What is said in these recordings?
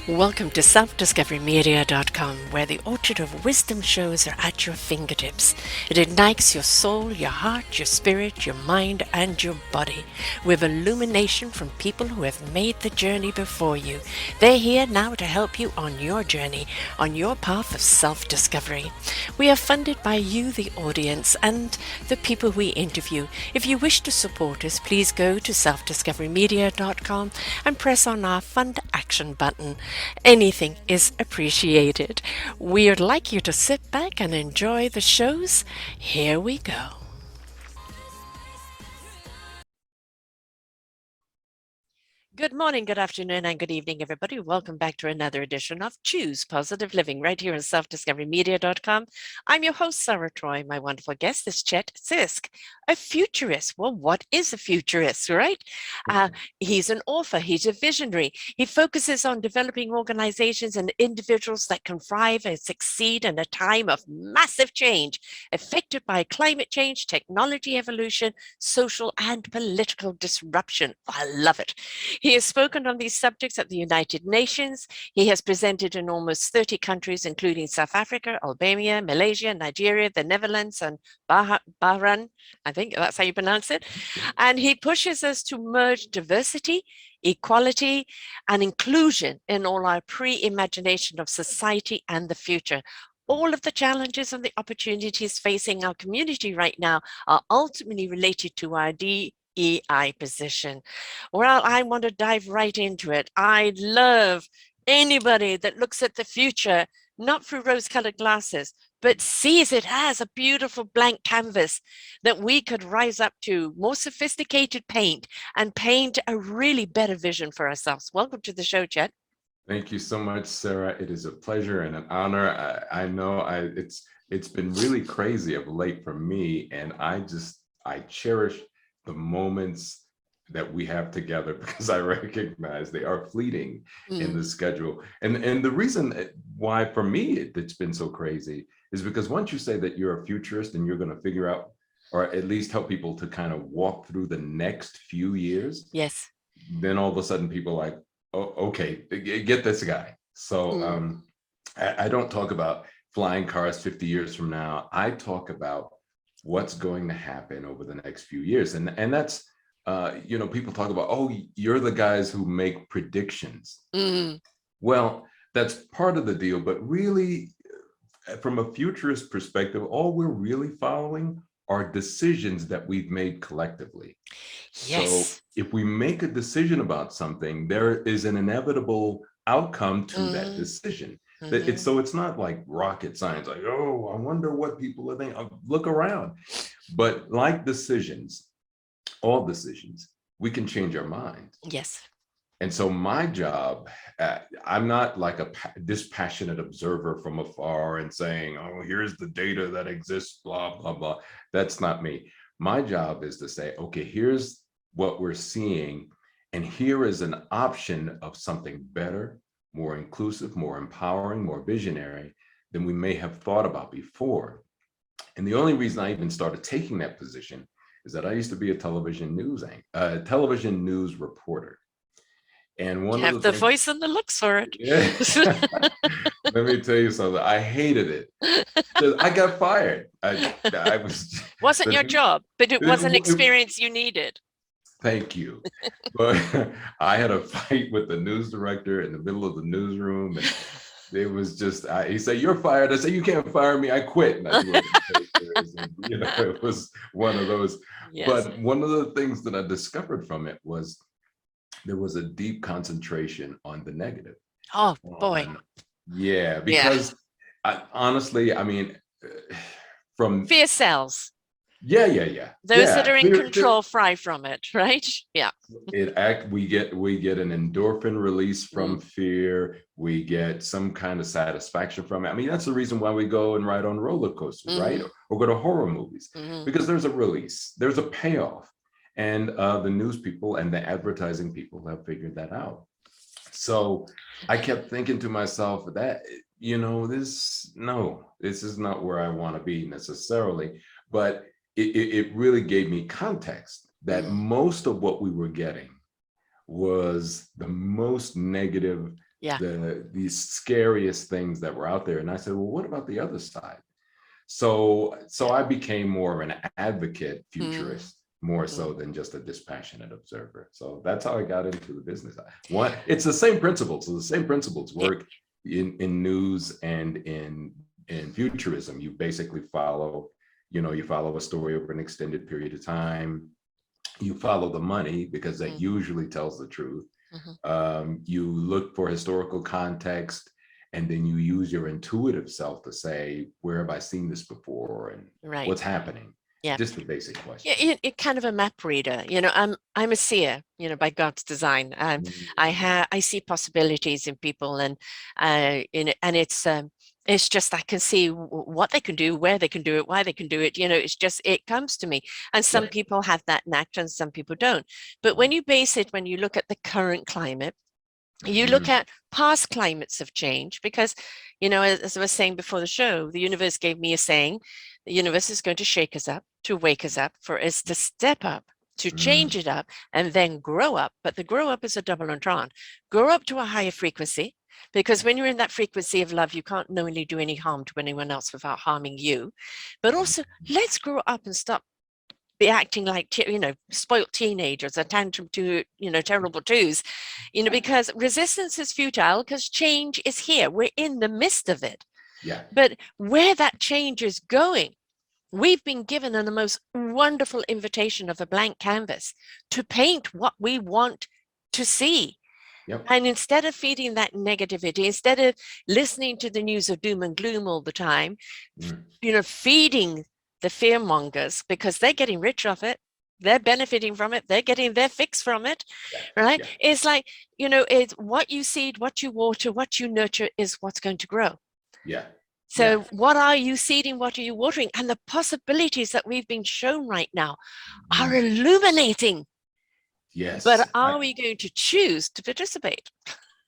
Welcome to selfdiscoverymedia.com, where the orchard of wisdom shows are at your fingertips. It ignites your soul, your heart, your spirit, your mind, and your body with illumination from people who have made the journey before you. They're here now to help you on your journey, on your path of self-discovery. We are funded by you, the audience, and the people we interview. If you wish to support us, please go to selfdiscoverymedia.com and press on our Fund Action button. Anything is appreciated. We'd like you to sit back and enjoy the shows. Here we go. Good morning, good afternoon, and good evening, everybody. Welcome back to another edition of Choose Positive Living right here on selfdiscoverymedia.com. I'm your host, Sarah Troy. My wonderful guest is Chet Sisk, a futurist. Well, what is a futurist, right? He's an author. He's a visionary. He focuses on developing organizations and individuals that can thrive and succeed in a time of massive change affected by climate change, technology evolution, social and political disruption. I love it. He has spoken on these subjects at the United Nations. He has presented in almost 30 countries, including South Africa, Albania, Malaysia, Nigeria, the Netherlands, and Bahrain. I think that's how you pronounce it. And he pushes us to merge diversity, equality, and inclusion in all our pre-imagination of society and the future. All of the challenges and the opportunities facing our community right now are ultimately related to our EI position. Well, I want to dive right into it. I love anybody that looks at the future, not through rose-colored glasses, but sees it as a beautiful blank canvas that we could rise up to more sophisticated paint and paint a really better vision for ourselves. Welcome to the show, Chet. Thank you so much, Sarah. It is a pleasure and an honor. I know it's been really crazy of late for me, and I cherish the moments that we have together because I recognize they are fleeting in the schedule. And the reason why for me it's been so crazy is because once you say that you're a futurist and you're going to figure out, or at least help people to kind of walk through the next few years, Yes. then all of a sudden people are like, oh, okay, get this guy. So I don't talk about flying cars 50 years from now. I talk about what's going to happen over the next few years. And that's, people talk about, oh, you're the guys who make predictions. Well, that's part of the deal, but really from a futurist perspective, all we're really following are decisions that we've made collectively. Yes. So if we make a decision about something, there is an inevitable outcome to that decision. So it's not like rocket science, like, oh, I wonder what people are thinking. Look around. But like decisions, all decisions, we can change our mind. Yes. And so my job, I'm not like a dispassionate observer from afar and saying, oh, here's the data that exists, blah, blah, blah. That's not me. My job is to say, okay, here's what we're seeing. And here is an option of something better, more inclusive, more empowering, more visionary than we may have thought about before. And the only reason I even started taking that position is that I used to be a television news reporter. And one you have of the things, voice and the looks for it. Yeah. Let me tell you something. I hated it. I got fired. I was wasn't your job, but it was an experience you needed. Thank you. But I had a fight with the news director in the middle of the newsroom, and it was just, he said, you're fired. I said, you can't fire me. I quit. And I threw it in the it was one of those. Yes. But one of the things that I discovered from it was there was a deep concentration on the negative. Oh, boy. Yeah, because honestly, I mean, from fear cells. Yeah. Those that are in control fry from it, right? Yeah. We get an endorphin release from fear. We get some kind of satisfaction from it. I mean, that's the reason why we go and ride on roller coasters, right? Or go to horror movies, because there's a release, there's a payoff. And the news people and the advertising people have figured that out. So I kept thinking to myself that, this is not where I want to be necessarily, but it really gave me context that most of what we were getting was the most negative, Yeah. these scariest things that were out there. And I said, well, what about the other side? So I became more of an advocate Mm, futurist, more mm, so than just a dispassionate observer. So that's how I got into the business. One, it's the same principles. So the same principles yeah. work in news and in futurism. You basically follow, you follow a story over an extended period of time. You follow the money because that Mm, usually tells the truth. mhm. You look for historical context, and then you use your intuitive self to say, where have I seen this before, and Right. what's happening? Yeah. Just the basic Yeah, questions. it kind of a map reader. I'm a seer, by God's design. Mm, I see possibilities in people, and it's just I can see what they can do, where they can do it, why they can do it. It's just it comes to me. And some yep. people have that knack, and some people don't. But when you look at the current climate, you look Mhm. at past climates of change, because as I was saying before the show, the universe gave me a saying: the universe is going to shake us up, to wake us up, for us to step up, to change Mm, it up, and then grow up. But the grow up is a double entendre. Grow up to a higher frequency, because yeah. when you're in that frequency of love, you can't knowingly do any harm to anyone else without harming you. But Mm, also, let's grow up and stop be acting like spoilt teenagers, a tantrum to terrible twos, because resistance is futile, because change is here, we're in the midst of it. yeah. But where that change is going, we've been given the most wonderful invitation of a blank canvas to paint what we want to see. Yep. And instead of feeding that negativity, instead of listening to the news of doom and gloom all the time, Mm, feeding the fear mongers, because they're getting rich off it, they're benefiting from it, they're getting their fix from it, yeah. right? Yeah. It's like, it's what you seed, what you water, what you nurture is what's going to grow. Yeah. Yeah. So what are you seeding? What are you watering? And the possibilities that we've been shown right now are Mm, illuminating. But yes. are we going to choose to participate?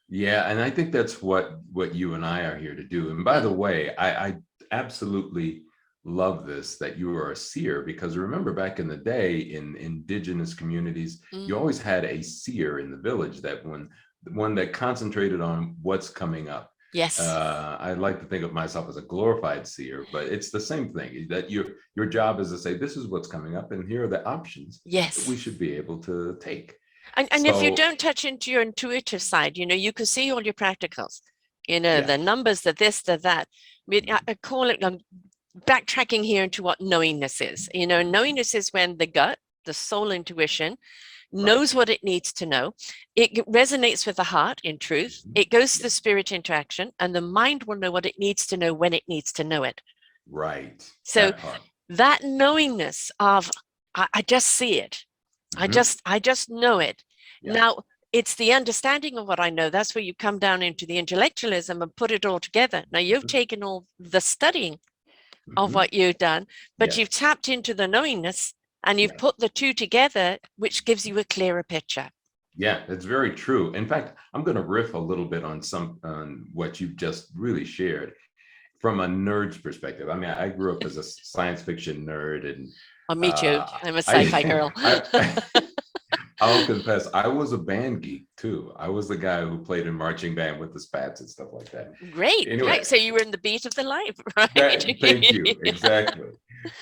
Yeah, and I think that's what you and I are here to do. And by the Mm, way, I absolutely love this, that you are a seer, because remember back in the day in indigenous communities, you mm. always had a seer in the village, that one that concentrated on what's coming up. Yes. I like to think of myself as a glorified seer, but it's the same thing, that your job is to say, this is what's coming up, and here are the options that we Yes. should be able to take. And if you So don't touch into your intuitive side, you can see all your practicals, yeah. the numbers, the this, the that. I mean, I call it, backtracking here into what knowingness is. Knowingness is when the gut, the soul intuition, Right. knows what it needs to know. It resonates with the heart in truth. Mhm. It goes to Yeah. the spirit into action, and the mind will know what it needs to know when it needs to know it. Right. So That part. that knowingness of, I just see it. Mhm. I just know it. Yeah. Now, it's the understanding of what I know. That's where you come down into the intellectualism and put it all together. Now, you've Mhm. taken all the studying of Mhm. what you've done, but Yeah. you've tapped into the knowingness, and you've Yeah. put the two together, which gives you a clearer picture. Yeah. It's very true. In fact, I'm going to riff a little bit on what you've just really shared from a nerd's perspective. I mean, I grew up as a science fiction nerd, and Oh, me too. uh, I'm a sci-fi I, girl. I'll confess, I was a band geek too. I was the guy who played in marching band with the spats and stuff like that. Great, Anyway, right? So you were in the beat of the life, right? that, thank you. Exactly.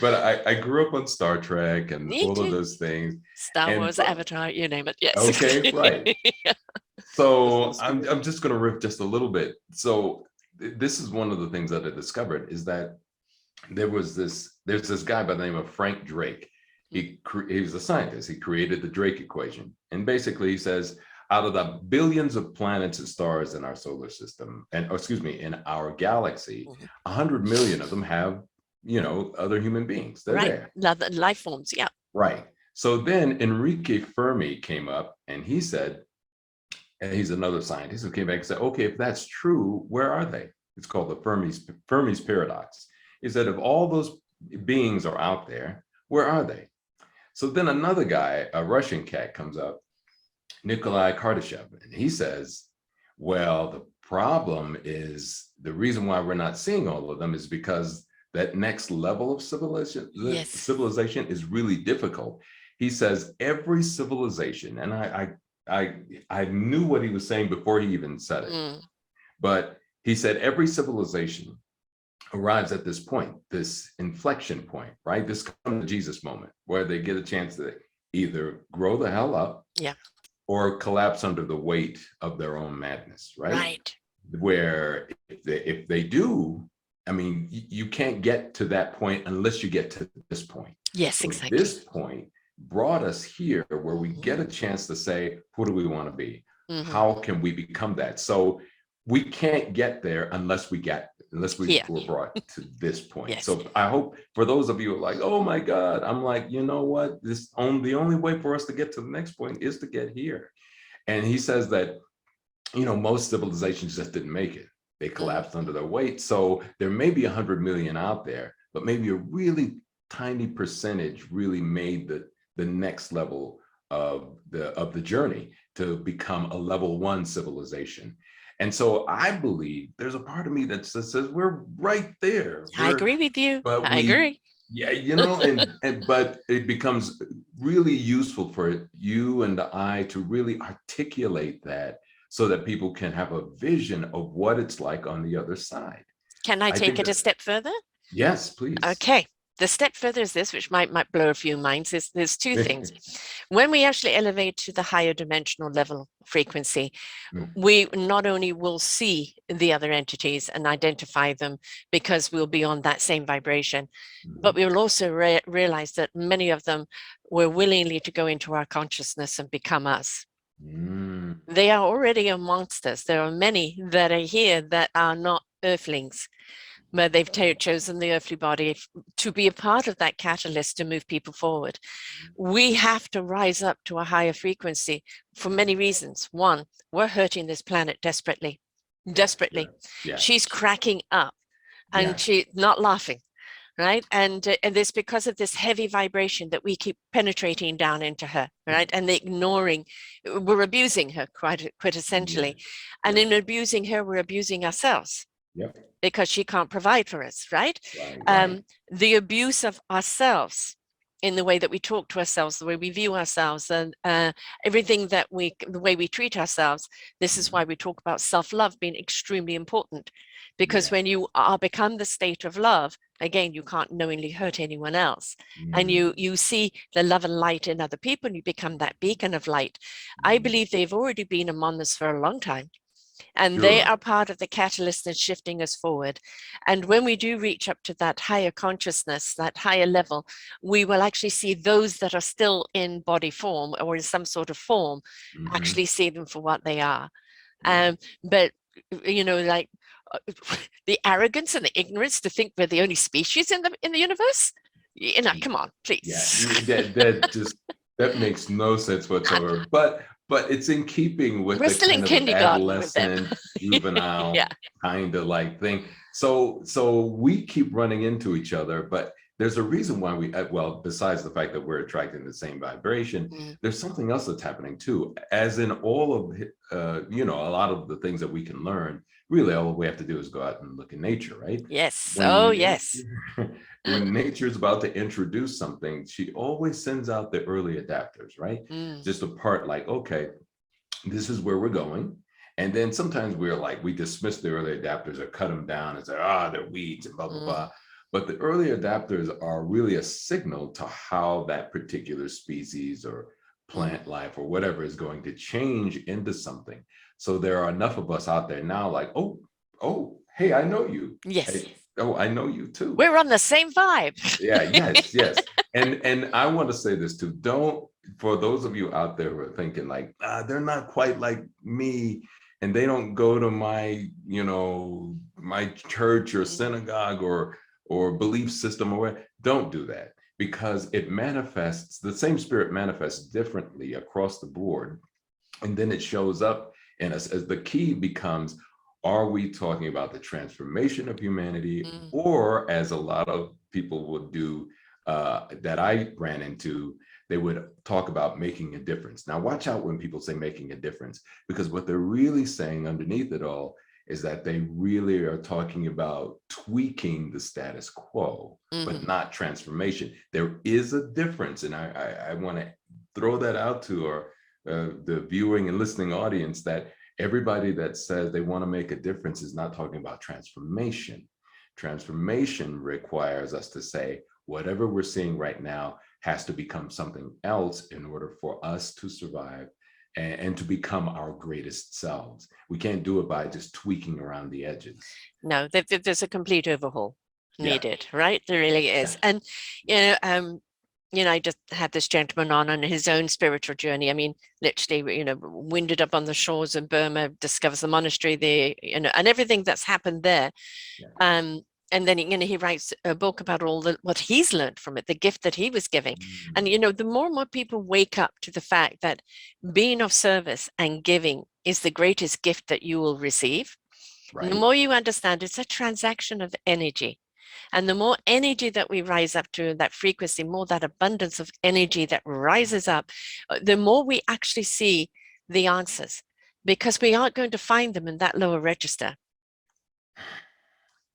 But I grew up on Star Trek and Me all of too. those things. Star And Wars, Avatar, you name it. Yes. okay, right. Awesome So I'm spirit. I'm just gonna riff just a little bit. So this is one of the things that I discovered, is that there's this guy by the name of Frank Drake. He was a scientist. He created the Drake equation, and basically he says, out of the billions of planets and stars in our solar system, and or excuse me, in our galaxy, Mhm. 100 million of them have, other human beings. They're Right. there. Life forms. Yeah. Right. So then Enrique Fermi came up, and he said, and he's another scientist who came back and said, okay, if that's true, where are they? It's called the Fermi's paradox. He said, if all those beings are out there, where are they? So then another guy, a Russian cat, comes up, Nikolai Kardashev, and he says, well, the problem is, the reason why we're not seeing all of them is because that next level of Yes. civilization is really difficult. He says every civilization, and I I knew what he was saying before he even said it. Mm. But he said every civilization arrives at this point, this inflection point, right? This come to Jesus moment where they get a chance to either grow the hell up, Yeah. or collapse under the weight of their own madness, right? Right. Where if they do, I mean, you can't get to that point unless you get to this point. Yes, So exactly. this point brought us here where we get a Mm-hmm. chance to say, who do we want to be? Mm-hmm. How can we become that? So we can't get there unless we Here. were brought to this point. Yes. So I hope for those of you who are like, oh my God, I'm like, you know what? The only way for us to get to the next point is to get here. And he says that, you know, most civilizations just didn't make it. They collapsed under their weight. So there may be 100 million out there, but maybe a really tiny percentage really made the next level of the journey to become a level 1 civilization. And so I believe there's a part of me that says we're right there. I agree with you. But I agree. yeah, you know, but it becomes really useful for you and I to really articulate that so that people can have a vision of what it's like on the other side. Can I I take think it a step further? yes, please. Okay. The step further is this, which might blow a few minds. There's two things. When we actually elevate to the higher dimensional level frequency, we not only will see the other entities and identify them because we'll be on that same vibration, but we will also realize that many of them were willingly to go into our consciousness and become us. They are already amongst us. There are many that are here that are not earthlings, but they've chosen the earthly body to be a part of that catalyst to move people forward. We have to rise up to a higher frequency for many reasons. One, we're hurting this planet desperately. Yeah. She's cracking up and she's not laughing, right? And it's because of this heavy vibration that we keep penetrating down into her, right? And ignoring, we're abusing her quite essentially. And in abusing her, we're abusing ourselves. Because she can't provide for us, right? The abuse of ourselves in the way that we talk to ourselves, the way we view ourselves, and everything that the way we treat ourselves. This is why we talk about self-love being extremely important, because when you become the state of love, again, you can't knowingly hurt anyone else. And you see the love and light in other people, and you become that beacon of light. I believe they've already been among us for a long time. And they are part of the catalyst in shifting us forward. And when we do reach up to that higher consciousness, that higher level, we will actually see those that are still in body form or in some sort of form, actually see them for what they are. But, you know, like the arrogance and the ignorance to think we're the only species in the universe. You know, come on, please. That makes no sense whatsoever. But it's in keeping with we're the still kind in of kindergarten with them. adolescent, juvenile kind of like thing. So we keep running into each other, but there's a reason why well, besides the fact that we're attracting the same vibration, there's something else that's happening too. As in all of, you know, a lot of the things that we can learn, really all we have to do is go out and look in nature, right? Yes. Yes. When nature's about to introduce something, she always sends out the early adapters, right? Just a part like, okay, this is where we're going. And then sometimes we're like, we dismiss the early adapters or cut them down and say, they're weeds and blah, blah, blah. But the early adapters are really a signal to how that particular species or plant life or whatever is going to change into something. So there are enough of us out there now like, oh, hey, I know you. Yes. Hey, oh, I know you too. We're on the same vibe. Yes. And I want to say this too. For those of you out there who are thinking like, they're not quite like me and they don't go to my, you know, my church or synagogue or belief system or whatever, don't do that, because it manifests, the same spirit manifests differently across the board. And then it shows up in us as the key becomes, are we talking about the transformation of humanity, or as a lot of people would do that I ran into, they would talk about making a difference. Now, watch out when people say making a difference, because what they're really saying underneath it all is that they really are talking about tweaking the status quo, but not transformation. There is a difference. And I want to throw that out to the viewing and listening audience that everybody that says they want to make a difference is not talking about transformation. Transformation requires us to say, whatever we're seeing right now has to become something else in order for us to survive and to become our greatest selves. We can't do it by just tweaking around the edges. No, there's a complete overhaul Yeah. needed, right? There really is. Yeah. And, I just had this gentleman on his own spiritual journey. I mean, literally, winded up on the shores of Burma, discovers the monastery there, and everything that's happened there. Yeah. And then, he writes a book about what he's learned from it, the gift that he was giving. And, the more and more people wake up to the fact that being of service and giving is the greatest gift that you will receive. Right. The more you understand, it's a transaction of energy. And the more energy that we rise up to, that frequency, more that abundance of energy that rises up, the more we actually see the answers, because we aren't going to find them in that lower register.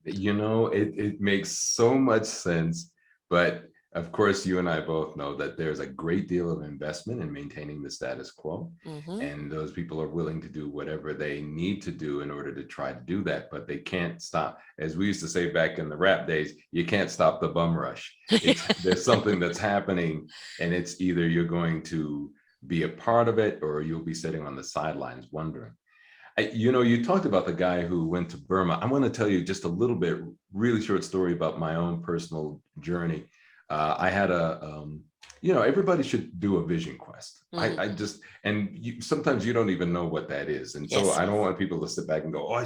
It makes so much sense, but of course, you and I both know that there's a great deal of investment in maintaining the status quo. And those people are willing to do whatever they need to do in order to try to do that, but they can't stop. As we used to say back in the rap days, you can't stop the bum rush. There's something that's happening, and it's either you're going to be a part of it or you'll be sitting on the sidelines wondering. You talked about the guy who went to Burma. I want to tell you just a little bit, really short story about my own personal journey. I had everybody should do a vision quest. Sometimes you don't even know what that is. And so I don't want people to sit back and go, I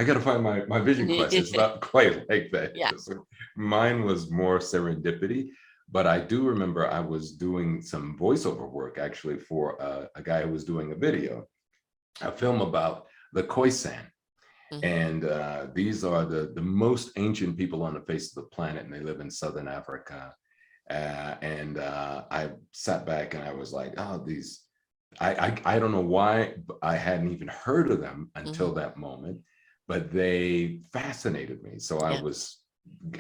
got to find my vision quest. It's not quite like that. Yeah. So mine was more serendipity. But I do remember I was doing some voiceover work actually for a guy who was doing a film about the Khoisan. And these are the most ancient people on the face of the planet, and they live in Southern Africa. I sat back and I was like, I don't know why I hadn't even heard of them until that moment, but they fascinated me. So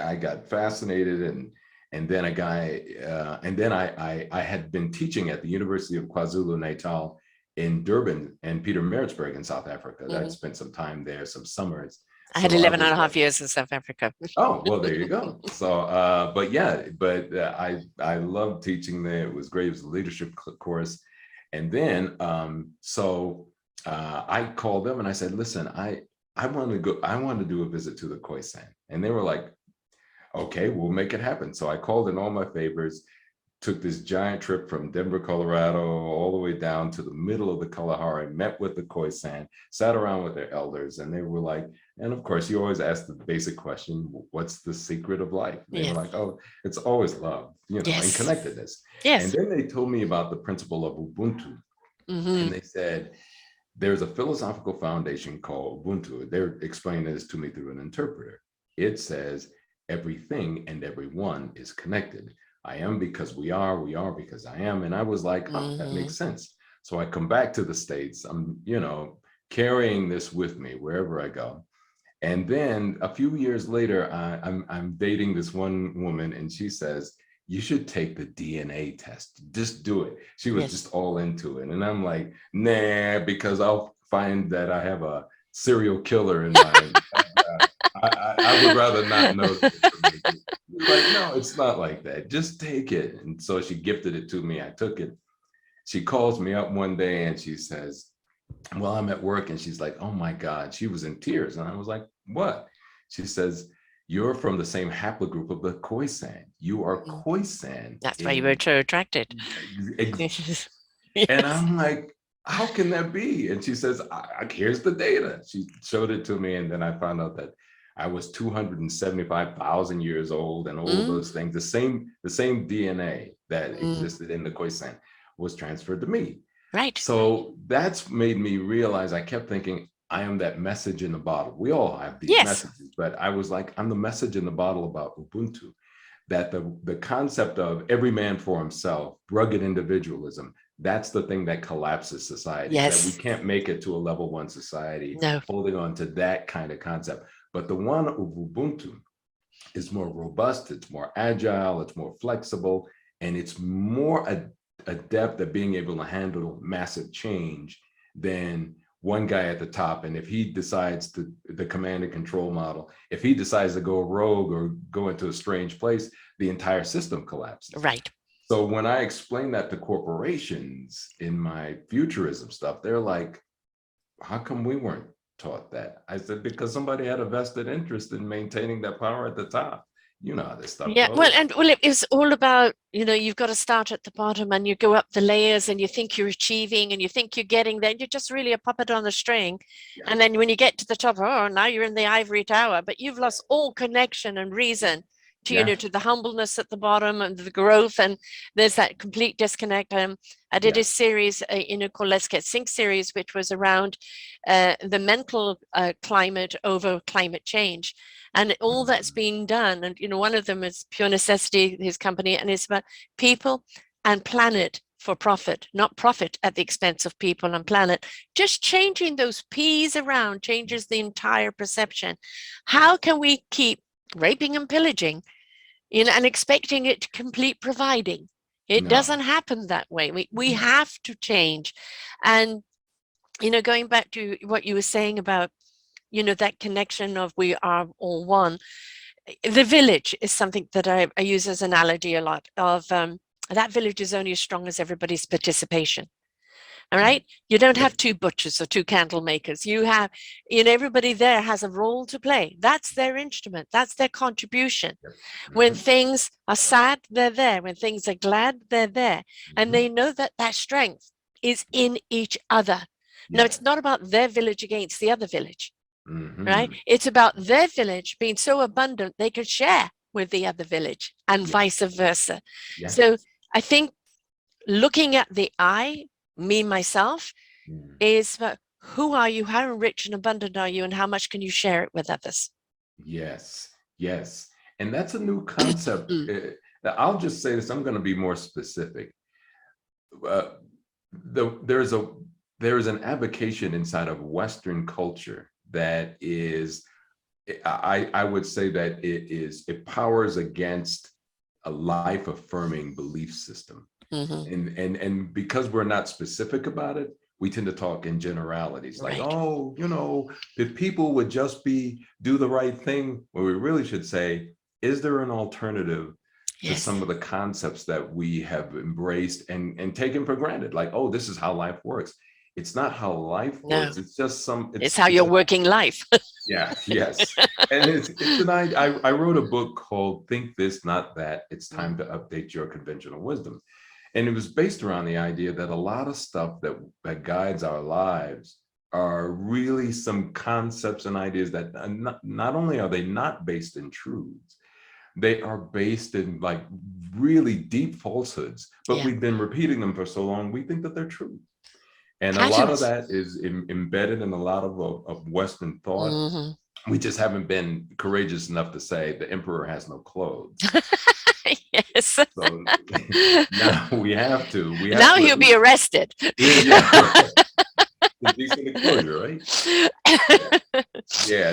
I got fascinated, and then I had been teaching at the University of KwaZulu-Natal in Durban and Pietermaritzburg in South Africa. I'd spent some time there, some summers. I had 11 and a half years in South Africa. Oh, well, there you go. So, I loved teaching there. It was great. It was a leadership course. And then, I called them and I said, listen, I want to do a visit to the Khoisan. And they were like, okay, we'll make it happen. So I called in all my favors, took this giant trip from Denver, Colorado, all the way down to the middle of the Kalahari, met with the Khoisan, sat around with their elders, and they were like, and of course, you always ask the basic question, what's the secret of life? And they were like, oh, it's always love, and connectedness. Yes. And then they told me about the principle of Ubuntu. And they said, there's a philosophical foundation called Ubuntu. They're explaining this to me through an interpreter. It says, everything and everyone is connected. I am because we are because I am. And I was like, oh, that makes sense. So I come back to the States. I'm, carrying this with me wherever I go. And then a few years later, I'm dating this one woman, and she says, you should take the DNA test. Just do it. She was just all into it. And I'm like, nah, because I'll find that I have a serial killer in my I would rather not know. Like, no, it's not like that. Just take it. And so she gifted it to me. I took it. She calls me up one day and she says, well, I'm at work. And she's like, oh my God, she was in tears. And I was like, what? She says, you're from the same haplogroup of the Khoisan. You are Khoisan. That's why you were so attracted. And I'm like, how can that be? And she says, here's the data. She showed it to me. And then I found out that I was 275,000 years old, and all those things, the same DNA that existed in the Khoisan was transferred to me. Right. So that's made me realize, I kept thinking, I am that message in the bottle. We all have these messages, but I was like, I'm the message in the bottle about Ubuntu, that the concept of every man for himself, rugged individualism, that's the thing that collapses society. That we can't make it to a level 1 society holding on to that kind of concept. But the one of Ubuntu is more robust, it's more agile, it's more flexible, and it's more adept at being able to handle massive change than one guy at the top. And if he decides to, the command and control model, if he decides to go rogue or go into a strange place, the entire system collapses. Right. So when I explain that to corporations in my futurism stuff, they're like, how come we weren't taught that? I said, because somebody had a vested interest in maintaining that power at the top. You know how this stuff Yeah, goes. well, it is all about, you've got to start at the bottom and you go up the layers and you think you're achieving and you think you're getting there. You're just really a puppet on a string. Yeah. And then when you get to the top, oh, now you're in the ivory tower, but you've lost all connection and reason to, Yeah. to the humbleness at the bottom and the growth. And there's that complete disconnect. I did a series, called Let's Get Sync series, which was around the mental climate over climate change. And all that's being done, and one of them is Pure Necessity, his company, and it's about people and planet for profit, not profit at the expense of people and planet. Just changing those P's around changes the entire perception. How can we keep raping and pillaging, and expecting it to complete providing? It doesn't happen that way. We have to change. And going back to what you were saying about that connection of we are all one. The village is something that I use as an analogy a lot of that village is only as strong as everybody's participation. All right. You don't have two butchers or two candle makers. You have, everybody there has a role to play. That's their instrument. That's their contribution. When things are sad, they're there. When things are glad, they're there. And they know that that strength is in each other. No, it's not about their village against the other village. Right? It's about their village being so abundant they can share with the other village and vice versa. So I think looking at the I, me, myself, is who are you, how rich and abundant are you, and how much can you share it with others? Yes. And that's a new concept. I'll just say this, I'm going to be more specific. There is an avocation inside of Western culture that is, I would say that it powers against a life affirming belief system. And because we're not specific about it, we tend to talk in generalities, like, oh, if people would just do the right thing, well, we really should say, is there an alternative to some of the concepts that we have embraced and taken for granted? Like, oh, this is how life works. It's not how life works. It's just it's how you're working life. Yes. And I wrote a book called Think This, Not That. It's time to update your conventional wisdom. And it was based around the idea that a lot of stuff that guides our lives are really some concepts and ideas that not only are they not based in truths, they are based in like really deep falsehoods, but we've been repeating them for so long, we think that they're true. And a lot of that is embedded in a lot of Western thought. We just haven't been courageous enough to say the emperor has no clothes. Yes. So now we have to. Now he'll be arrested. Decent exposure, right?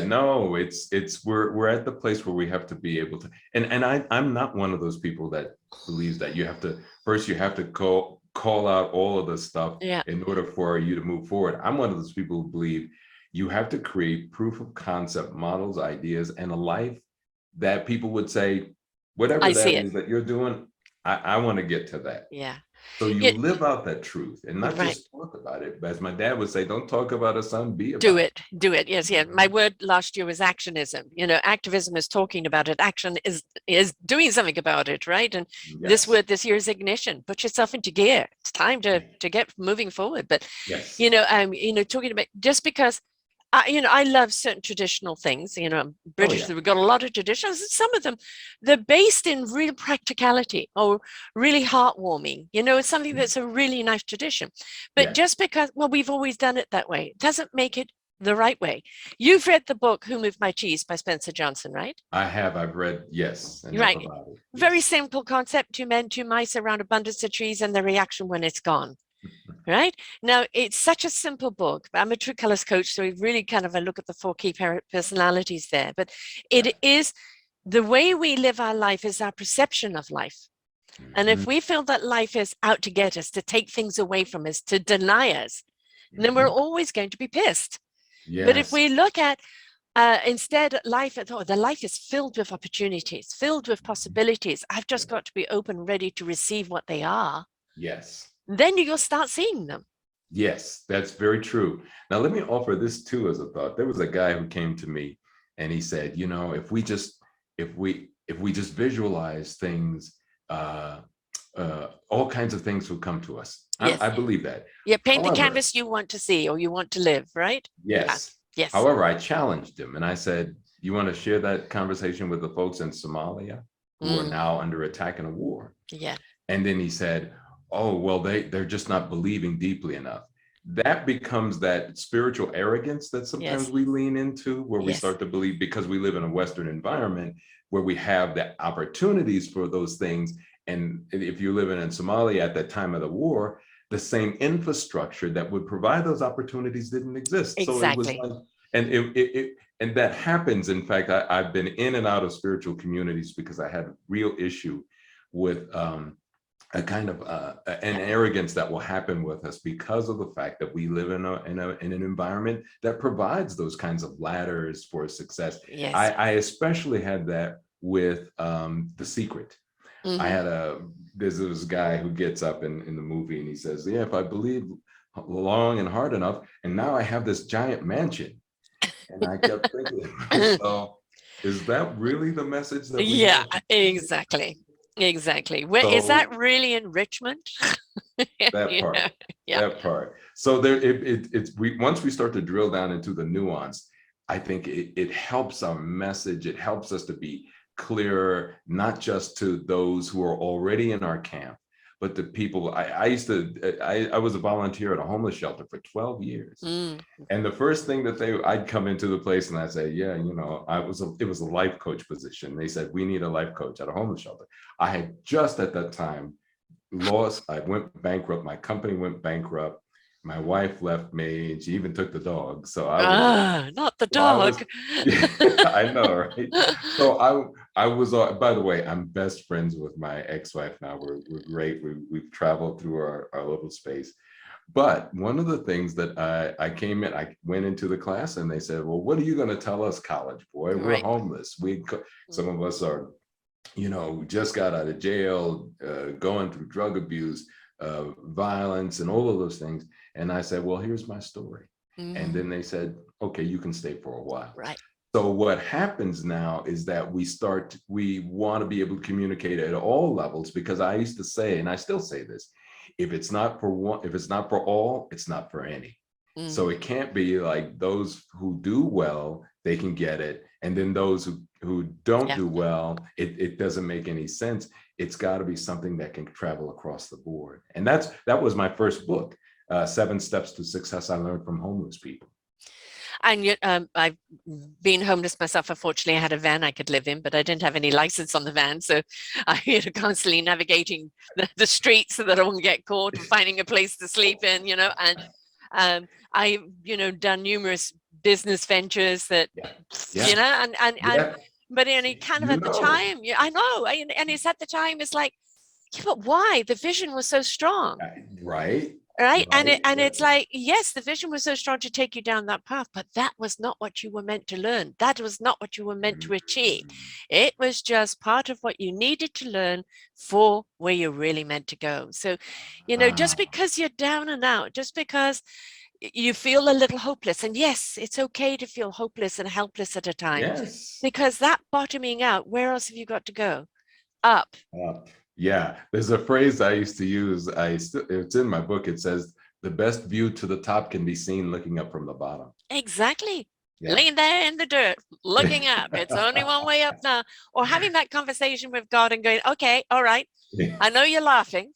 No, we're at the place where we have to be able to, and I'm not one of those people that believes that you have to call out all of the stuff in order for you to move forward. I'm one of those people who believe you have to create proof of concept models, ideas, and a life that people would say, whatever that is that you're doing, I want to get to that. So you live out that truth and not just talk about it. But as my dad would say, don't talk about it, son, be about it. Do it. Yes. My word last year was actionism. Activism is talking about it. Action is doing something about it, right? And this word this year is ignition. Put yourself into gear. It's time to get moving forward. But talking about just because I love certain traditional things, British, we've got a lot of traditions, and some of them, they're based in real practicality or really heartwarming, it's something that's a really nice tradition. But just because, we've always done it that way, doesn't make it the right way. You've read the book, Who Moved My Cheese by Spencer Johnson, right? I've read, yes. Right. Very simple concept, two men, two mice around abundance of trees and the reaction when it's gone. Right now, it's such a simple book. I'm a true colors coach, so we really kind of look at the 4 key personalities there. But it is the way we live our life is our perception of life. And if Mhm. we feel that life is out to get us, to take things away from us, to deny us, then we're Mhm. always going to be pissed. But if Yes. we look at instead, life, oh, the life is filled with opportunities, filled with possibilities. I've just got to be open, ready to receive what they are. Yes. Then you'll start seeing them. Yes, that's very true. Now, let me offer this too as a thought. There was a guy who came to me and he said, you know, if we just visualize things, uh, all kinds of things will come to us. I Yes. believe that. Yeah. Paint the However, canvas you want to see or you want to live, right? Yeah. yes. Yes. However, I challenged him and I said, you want to share that conversation with the folks in Somalia who are Mm, now under attack in a war? yeah. And then he said, oh, well, they're just not believing deeply enough. That becomes that spiritual arrogance that sometimes Yes. we lean into, where we Yes. start to believe because we live in a Western environment where we have the opportunities for those things. And if you're living in Somalia at that time of the war, the same infrastructure that would provide those opportunities didn't exist. So it was Exactly. like, and and that happens. In fact, I've been in and out of spiritual communities because I had a real issue with a kind of an Yeah. arrogance that will happen with us because of the fact that we live in an environment that provides those kinds of ladders for success. Yes. I especially had that with The Secret. I Mm-hmm. had there's this guy who gets up in the movie and he says, yeah, if I believe long and hard enough, and now I have this giant mansion. And I kept thinking to myself, is that really the message that we Yeah, want to see? exactly. Exactly. Where is that So really enrichment? that You know, part, yeah. that part. So there, it's we once we start to drill down into the nuance, I think it helps our message. It helps us to be clearer, not just to those who are already in our camp, but the people. I used to, I was a volunteer at a homeless shelter for 12 years. Mm. And the first thing that I'd come into the place and I'd say, yeah, you know, it was a life coach position. They said, we need a life coach at a homeless shelter. I had just at that time lost, I went bankrupt. My company went bankrupt. My wife left me and she even took the dog. Ah, not the So I was, dog. yeah, I know, right? So I was, by the way, I'm best friends with my ex-wife now. We're great. We've traveled through our little space. But one of the things that I came in, I went into the class and they said, well, what are you going to tell us, college boy? We're Right. homeless. Some of us are, you know, just got out of jail, going through drug abuse, violence, and all of those things. And I said, well, here's my story. And Mm, then they said, okay, you can stay for a while. right. So what happens now is that we want to be able to communicate at all levels, because I used to say, and I still say this, if it's not for one, if it's not for all, it's not for any. So Mm, it can't be like those who do well, they can get it. And then those who don't yeah. do well, it doesn't make any sense. It's got to be something that can travel across the board. And that was my first book, 7 Steps to Success I Learned from Homeless People. And yet, I've been homeless myself. Unfortunately, I had a van I could live in, but I didn't have any license on the van. So I constantly navigating the streets so that I won't get caught, finding a place to sleep in, and I, done numerous business ventures that, Yeah. Yeah. and Yeah. but kind of You at the know. time, yeah, I know. And it's at the time, it's like, yeah, but why? The vision was so strong. Right. Right. And Right. it's like, yes, the vision was so strong to take you down that path, but that was not what you were meant to learn. That was not what you were meant to achieve. It was just part of what you needed to learn for where you're really meant to go. So, just Ah, because you're down and out, just because you feel a little hopeless, and yes, it's okay to feel hopeless and helpless at a time, yes. because that bottoming out, where else have you got to go? Up. Yeah. There's a phrase I used to use. It's in my book. It says, the best view to the top can be seen looking up from the bottom. Exactly. Yeah. Laying there in the dirt, looking up. It's only one way up now. Or having that conversation with God and going, okay, all right, I know you're laughing,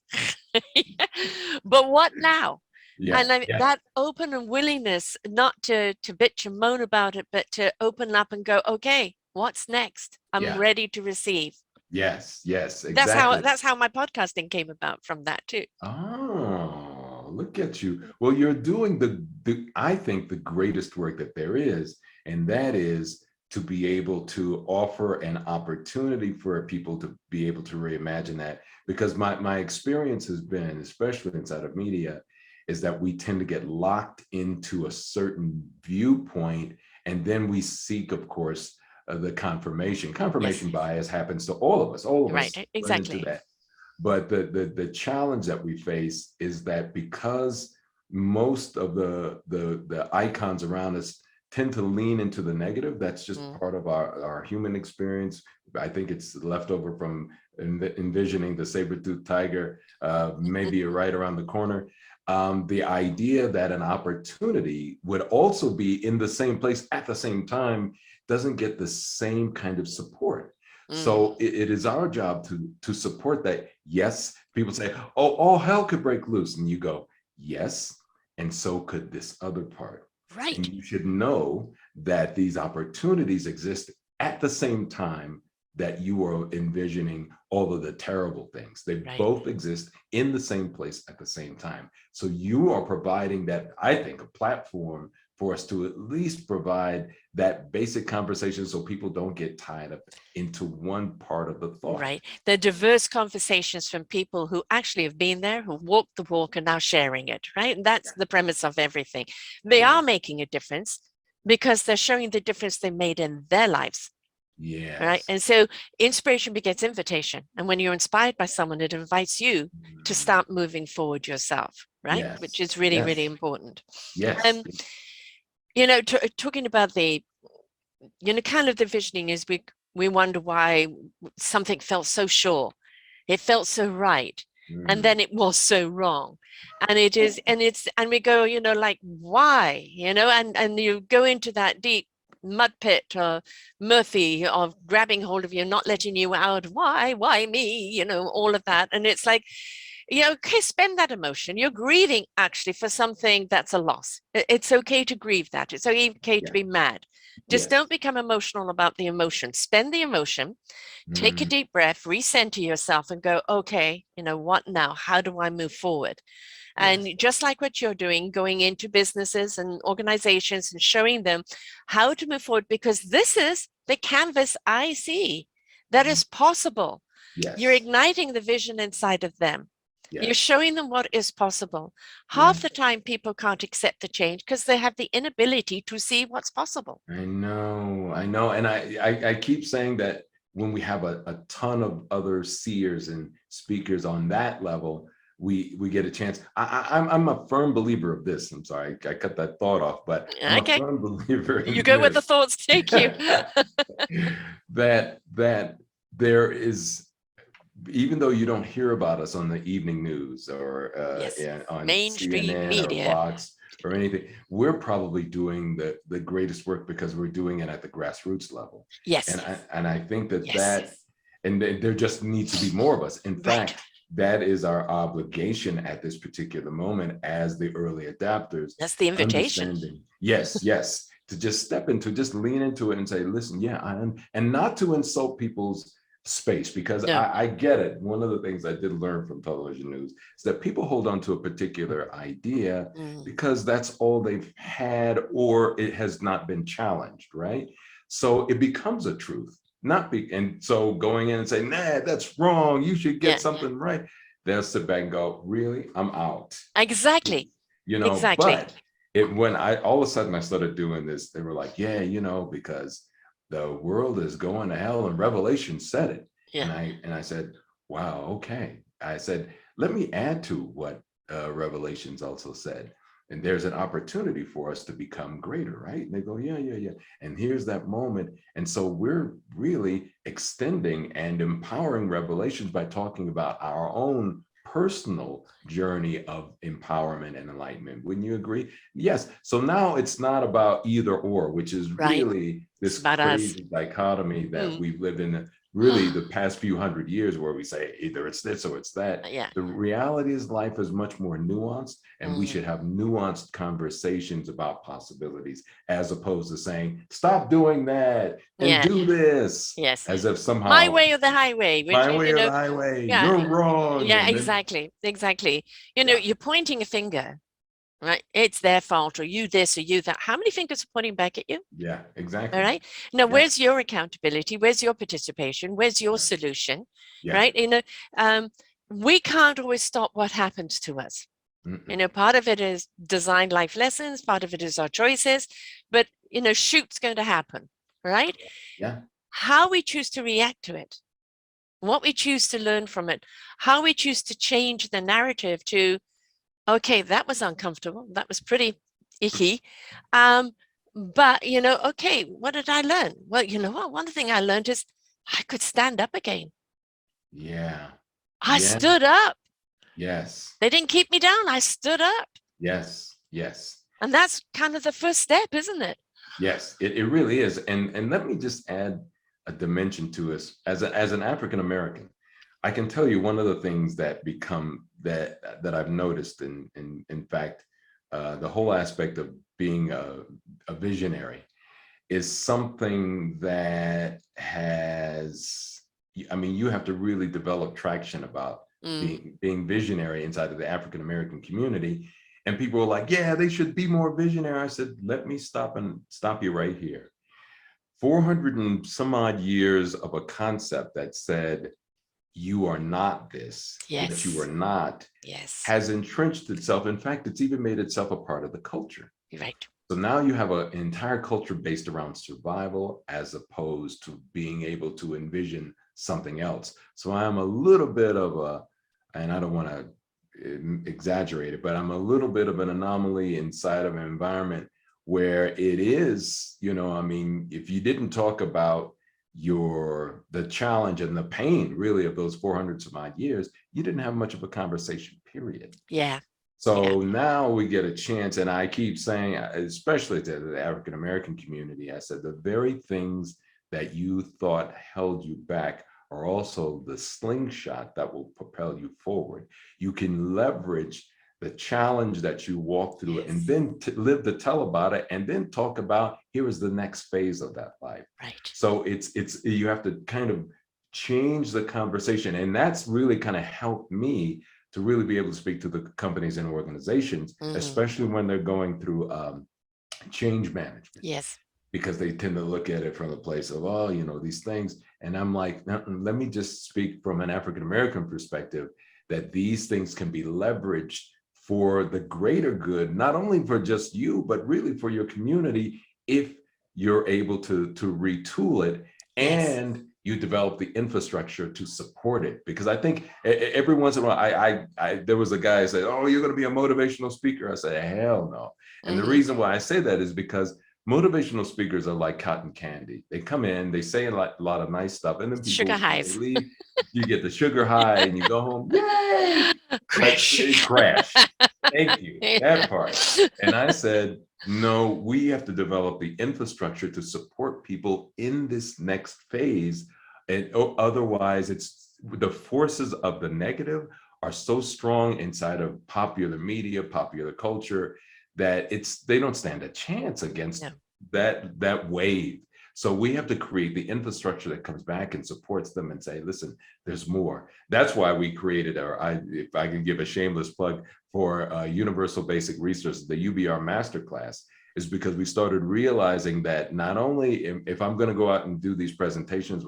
but what now? Yeah. And Yeah. that open and willingness not to bitch and moan about it, but to open up and go, okay, what's next? I'm Yeah. ready to receive. Yes. Yes. That's how Exactly. that's how my podcasting came about, from that too. Oh, look at you. Well, you're doing I think the greatest work that there is, and that is to be able to offer an opportunity for people to be able to reimagine that. Because my experience has been, especially inside of media, is that we tend to get locked into a certain viewpoint, and then we seek, of course, the confirmation. Yes. Confirmation bias happens to all of us. All of us Right. run into Exactly. that. But the challenge that we face is that because most of the icons around us tend to lean into the negative, that's just part of our human experience. I think it's left over from envisioning the saber-toothed tiger, maybe right around the corner. The idea that an opportunity would also be in the same place at the same time doesn't get the same kind of support. So it is our job to support that. Yes, people say, oh, all hell could break loose. And you go, yes, and so could this other part. And Right. you should know that these opportunities exist at the same time that you are envisioning all of the terrible things. They Right. both exist in the same place at the same time. So you are providing that, I think, a platform for us to at least provide that basic conversation so people don't get tied up into one part of the thought. Right. They're diverse conversations from people who actually have been there, who walked the walk and now sharing it, right? And that's the premise of everything. They are making a difference because they're showing the difference they made in their lives. Right. Yes. And so inspiration begets invitation. And when you're inspired by someone, it invites you to start moving forward yourself, right? Yes. Which is really, really Yes. important. Yes. You know, talking about the, you know, kind of the visioning is we wonder why something felt so sure. It felt so right. And then it was so wrong. And it is, and we go, you know, like, why, you know, and you go into that deep mud pit or Murphy of grabbing hold of you, not letting you out. Why me? You know, all of that. And it's like, you know, okay, spend that emotion. You're grieving actually for something that's a loss. It's okay to grieve that. It's okay to be mad. Just don't become emotional about the emotion. Spend the emotion, take a deep breath, recenter yourself and go, okay, you know, what now? How do I move forward? And just like what you're doing, going into businesses and organizations and showing them how to move forward, because this is the canvas I see that is possible. You're igniting the vision inside of them. You're showing them what is possible. Half the time, people can't accept the change because they have the inability to see what's possible. I know. And I keep saying that when we have a ton of other seers and speakers on that level, we get a chance. I'm a firm believer of this. I'm sorry, I cut that thought off, but I'm a firm believer in You go where the this. thoughts take you. that there is, even though you don't hear about us on the evening news or on mainstream CNN media or Fox or anything, we're probably doing the greatest work because we're doing it at the grassroots level. Yes. And I think that and there just needs to be more of us. In fact, that is our obligation at this particular moment as the early adapters. That's the invitation. Yes, to just step into, just lean into it and say, listen, and not to insult people's space, because I get it. One of the things I did learn from television news is that people hold on to a particular idea because that's all they've had, or it has not been challenged, right? So it becomes a truth, and so going in and saying, nah, that's wrong, you should get something right. They'll sit back and go, really, I'm out. Exactly. You know, but when all of a sudden I started doing this, they were like, yeah, you know, because the world is going to hell and Revelation said it. And I said, wow, okay. I said, let me add to what Revelations also said. And there's an opportunity for us to become greater, right? And they go, yeah. And here's that moment. And so we're really extending and empowering Revelations by talking about our own personal journey of empowerment and enlightenment. Wouldn't you agree? Yes. So now it's not about either or, which is really this crazy dichotomy that we've lived in really the past few hundred years, where we say either it's this or it's that. The reality is life is much more nuanced, and we should have nuanced conversations about possibilities, as opposed to saying, stop doing that and do this. As if somehow my way or the highway. My way or the highway. You're wrong. Yeah, exactly. You know, you're pointing a finger right? It's their fault, or you this or you that. How many fingers are pointing back at you? Yeah, All exactly. right. Now, Yeah, where's your accountability? Where's your participation? Where's your yeah, solution? yeah. Right. Um, we can't always stop what happens to us. Mm-mm. Part of it is designed life lessons, part of it is our choices, but shoot's going to happen, right? Yeah, How we choose to react to it, what we choose to learn from it, how we choose to change the narrative to, okay, that was uncomfortable, that was pretty icky. But okay, what did I learn? Well, you know what? One thing I learned is I could stand up again. yeah, I yeah. stood up. Yes, They didn't keep me down. I stood up. yes, yes. And that's kind of the first step, isn't it? Yes, it really is. And let me just add a dimension to us as an African American. I can tell you one of the things that become that I've noticed in fact, the whole aspect of being a visionary is something that has, I mean, you have to really develop traction about being visionary inside of the African American community. And people were like, yeah, they should be more visionary. I said, let me stop you right here. 400 and some odd years of a concept that said, you are not this, what you are Yes. not, Yes. has entrenched itself. In fact, it's even made itself a part of the culture. You're right. So now you have an entire culture based around survival as opposed to being able to envision something else. So I'm a little bit of a, and I don't want to exaggerate it, but I'm a little bit of an anomaly inside of an environment where it is, I mean, if you didn't talk about the challenge and the pain really of those 400 some odd years, you didn't have much of a conversation, period. Yeah. Yeah. So now we get a chance, and I keep saying, especially to the African American community, I said the very things that you thought held you back are also the slingshot that will propel you forward. You can leverage the challenge that you walk through and Yes. then live to tell about it, and then talk about here is the next phase of that life. Right. So it's you have to kind of change the conversation, and that's really kind of helped me to really be able to speak to the companies and organizations, especially when they're going through change management, Yes. because they tend to look at it from the place of, oh, these things. And I'm like, let me just speak from an African American perspective, that these things can be leveraged for the greater good, not only for just you, but really for your community, if you're able to retool it Yes. and you develop the infrastructure to support it. Because I think every once in a while, there was a guy who said, oh, you're going to be a motivational speaker. I said, hell no. And the reason why I say that is because motivational speakers are like cotton candy. They come in, they say a lot of nice stuff, and then Sugar people, when they highs. leave, you get the sugar high and you go home, yay, but Crash. it crash. Thank you, that part. And I said, no, we have to develop the infrastructure to support people in this next phase. And otherwise, it's the forces of the negative are so strong inside of popular media, popular culture, that they don't stand a chance against No. that wave. So we have to create the infrastructure that comes back and supports them and say, listen, there's more. That's why we created if I can give a shameless plug for Universal Basic Resources, the UBR Masterclass, is because we started realizing that not only if I'm going to go out and do these presentations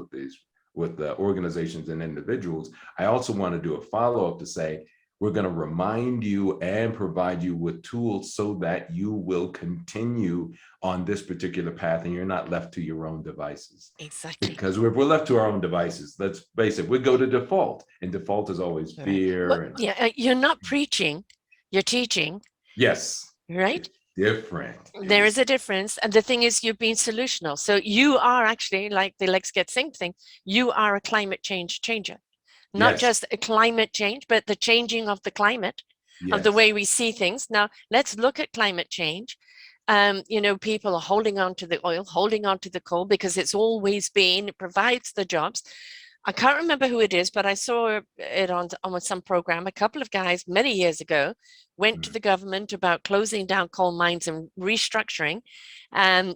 with the organizations and individuals, I also want to do a follow-up to say, we're going to remind you and provide you with tools so that you will continue on this particular path and you're not left to your own devices. Exactly. Because if we're left to our own devices, let's face it, we go to default, and default is always fear. Well, And yeah, you're not preaching, you're teaching. yes, Right? it's different. There is a difference. And the thing is, you're being solutional. So you are actually, like the Let's Get Synced thing, you are a climate change changer. Not Yes, just a climate change, but the changing of the climate, of the yes, way we see things. Now, let's look at climate change. People are holding on to the oil, holding on to the coal because it's always been, it provides the jobs. I can't remember who it is, but I saw it on some program. A couple of guys many years ago went to the government about closing down coal mines and restructuring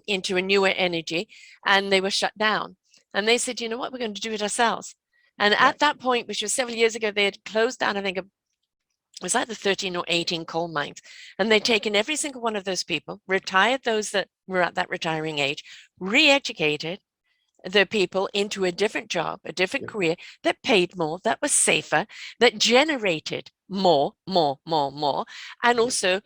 into a newer energy, and they were shut down. And they said, you know what, we're going to do it ourselves. And right. at that point, which was several years ago, they had closed down, I think, was either 13 or 18 coal mines. And they'd taken every single one of those people, retired those that were at that retiring age, re-educated the people into a different job, a different career that paid more, that was safer, that generated more, and also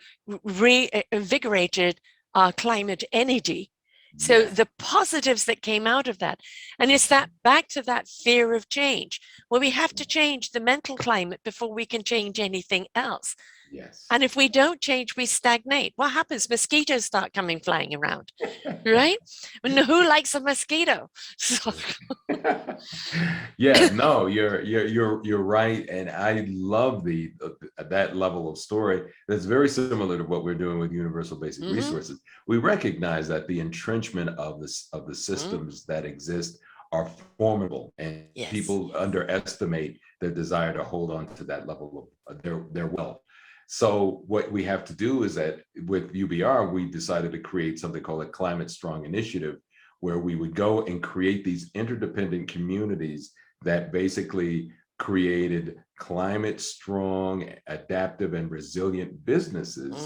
reinvigorated our climate energy. So Yes. the positives that came out of that, and it's that back to that fear of change. Well, we have to change the mental climate before we can change anything else. Yes. And if we don't change, we stagnate. What happens? Mosquitoes start coming flying around, right? Who likes a mosquito? So, Yeah, no, you're right, and I love the that level of story. That's very similar to what we're doing with universal basic mhm, resources. We recognize that the entrenchment of the mhm. systems that exist are formidable, and Yes. people underestimate their desire to hold on to that level of their wealth. So what we have to do is that with UBR, we decided to create something called a Climate Strong Initiative, where we would go and create these interdependent communities that basically created climate strong, adaptive, and resilient businesses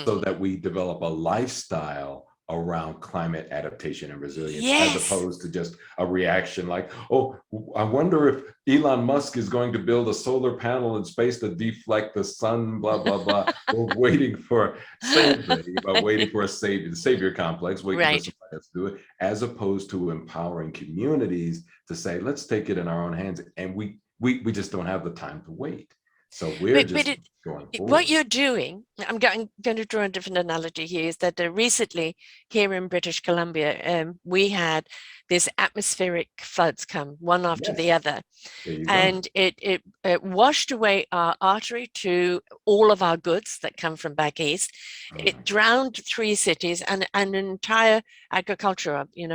so Mhm. that we develop a lifestyle around climate adaptation and resilience, as Yes. opposed to just a reaction like, oh, I wonder if Elon Musk is going to build a solar panel in space to deflect the sun, blah, blah, blah. We're waiting for same thing, but waiting for a savior complex, waiting for Right. somebody else to do it, as opposed to empowering communities to say, let's take it in our own hands. And we just don't have the time to wait. So we're But just going what forward. you're doing, going to draw a different analogy here, is that recently here in British Columbia, we had these atmospheric floods come one after the Yes, other, there you go. and it washed away our artery to all of our goods that come from back east. Oh my It God. drowned 3 cities and an entire agriculture, Yeah.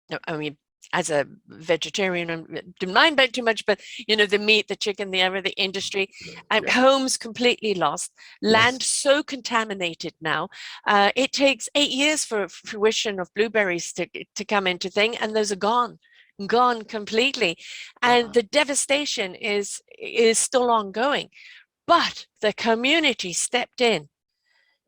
no, I mean, as a vegetarian, I didn't mind about too much, but the meat, the chicken, the industry, Yeah. homes completely lost, land Yes. so contaminated now. It takes 8 years for fruition of blueberries to come into thing, and those are gone completely, and Wow. the devastation is still ongoing. But the community stepped in.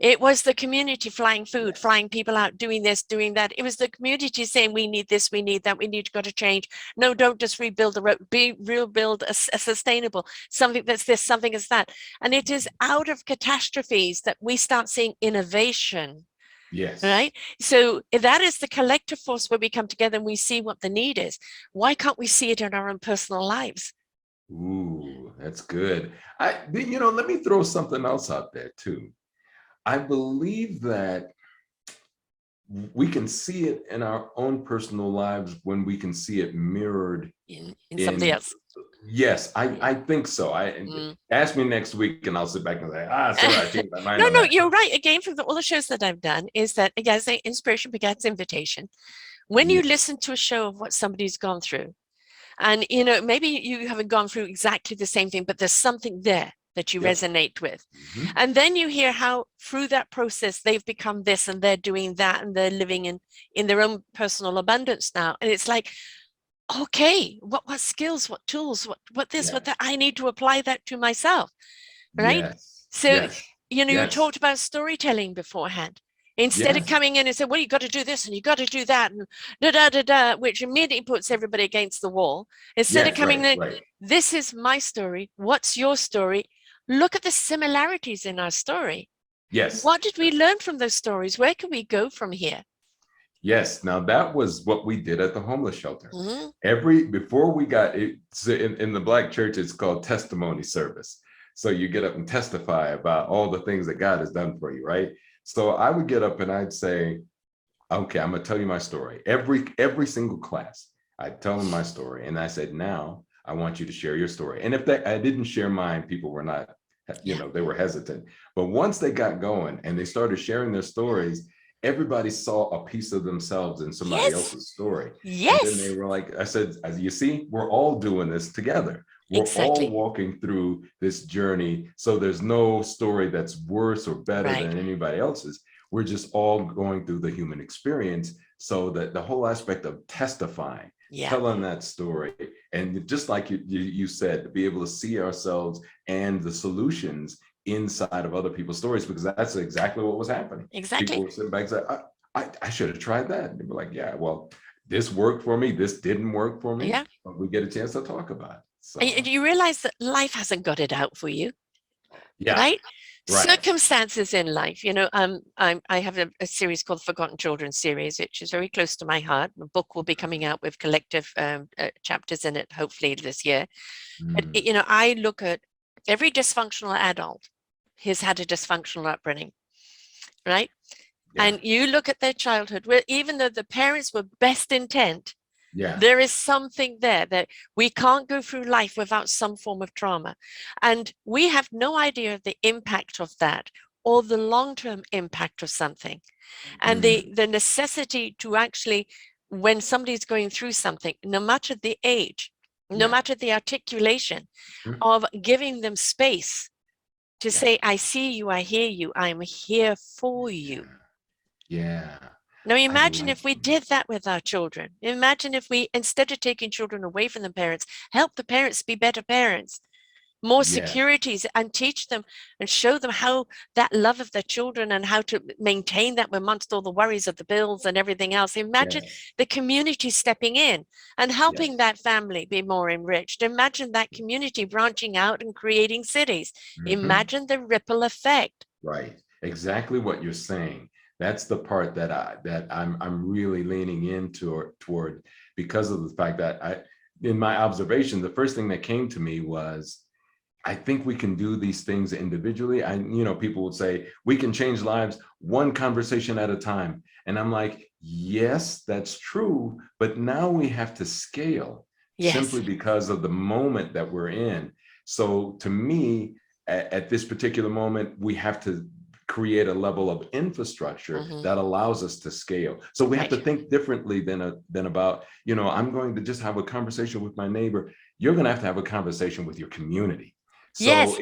It was the community flying food, Yes. flying people out, doing this, doing that. It was the community saying, we need this, we need that, we need to go to change. No, don't just rebuild the road, rebuild a sustainable, something that's this, something that's that. And it is out of catastrophes that we start seeing innovation, Yes. right? So that is the collective force where we come together and we see what the need is. Why can't we see it in our own personal lives? Ooh, that's good. Let me throw something else out there too. I believe that we can see it in our own personal lives when we can see it mirrored In somebody in. else. Yes, I Yeah. I think so. I Mm. ask me next week and I'll sit back and say, sorry, I changed my mind No, on no, that. you're right. Again, from all the shows that I've done, is that, again, I say inspiration begets invitation. When you Yes. listen to a show of what somebody's gone through, and maybe you haven't gone through exactly the same thing, but there's something there that you Yep. resonate with. Mhm. And then you hear how through that process they've become this and they're doing that and they're living in their own personal abundance now. And it's like, okay, what skills, what tools, what this, what Yes. that, I need to apply that to myself, right? Yes. So, Yes. you Yes. talked about storytelling beforehand. Instead of Yes. coming in and saying, well, you got to do this and you got to do that, and da da da da, which immediately puts everybody against the wall. Instead of Yes. coming Right. in, Right. this is my story. What's your story? Look at the similarities in our story. Yes. What did we learn from those stories? Where can we go from here? Yes. Now that was what we did at the homeless shelter. Mhm. Before we got it, so in the Black church, it's called testimony service. So you get up and testify about all the things that God has done for you, right? So I would get up and I'd say, okay, I'm gonna tell you my story. Every single class, I tell them my story, and I said, now I want you to share your story. And if I didn't share mine, people were not, Yeah. they were hesitant. But once they got going and they started sharing their stories, everybody saw a piece of themselves in somebody Yes. else's story. And then they Yes. were like, I said, as you see, we're all doing this together. We're all Exactly. walking through this journey. So there's no story that's worse or better Right. than anybody else's. We're just all going through the human experience. So that the whole aspect of testifying, Yeah, telling that story, and just like you said, to be able to see ourselves and the solutions inside of other people's stories, because that's exactly what was happening. People exactly. were sitting back and said, I should have tried that. And they were like, yeah, well, this worked for me. This didn't work for me. Yeah. But we get a chance to talk about it. And So you realize that life hasn't got it out for you, yeah, right? right. Circumstances in life, I have a series called Forgotten Children series, which is very close to my heart. The book will be coming out with collective chapters in it, hopefully this year. And, Mm, I look at every dysfunctional adult has had a dysfunctional upbringing, right? yeah, And you look at their childhood, where even though the parents were best intent, yeah, there is something there that we can't go through life without some form of trauma. And we have no idea of the impact of that or the long-term impact of something. And mm, the necessity to actually, when somebody's going through something, no matter the age, no yeah, matter the articulation, mm, of giving them space to yeah, say, I see you, I hear you, I'm here for you. yeah. Now, I imagine like if we did that with our children. Imagine if we, instead of taking children away from the parents, help the parents be better parents, more yes, securities, and teach them and show them how that love of their children and how to maintain that amongst all the worries of the bills and everything else. Imagine yes, the community stepping in and helping yes. that family be more enriched. Imagine that community branching out and creating cities. Mhm. Imagine the ripple effect. Right. Exactly what you're saying. That's the part that I'm really leaning into or toward, because of the fact that in my observation, the first thing that came to me was, I think we can do these things individually. People would say we can change lives one conversation at a time. And I'm like, yes, that's true. But now we have to scale Yes. simply because of the moment that we're in. So to me, at this particular moment, we have to create a level of infrastructure Hmm. that allows us to scale. So we have to Right. think differently than about, I'm going to just have a conversation with my neighbor. You're going to have a conversation with your community. So Yes.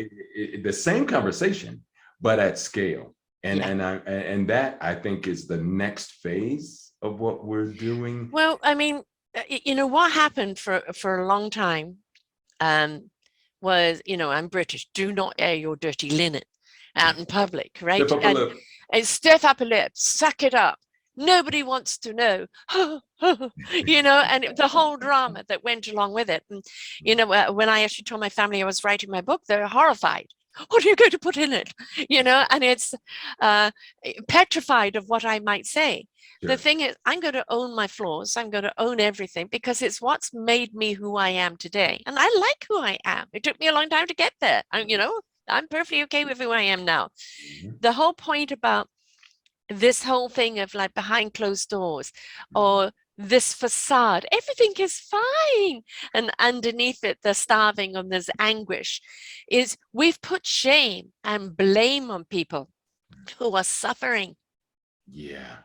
the same conversation, but at scale. And Yeah. and I and that, I think, is the next phase of what we're doing. Well, I mean, what happened for a long time um, was, I'm British. Do not air your dirty linen out in public, Step right? up a lip. And stiff upper lip, suck it up. Nobody wants to know, and the whole drama that went along with it. And, when I actually told my family I was writing my book, they're horrified. What are you going to put in it? And it's uh, petrified of what I might say. The Sure. thing is, I'm going to own my flaws. I'm going to own everything because it's what's made me who I am today. And I like who I am. It took me a long time to get there. I'm perfectly okay with who I am now. Mhm. The whole point about this whole thing of like behind closed doors or this facade, everything is fine. And underneath it, they're starving and there's anguish, is we've put shame and blame on people who are suffering, Yeah.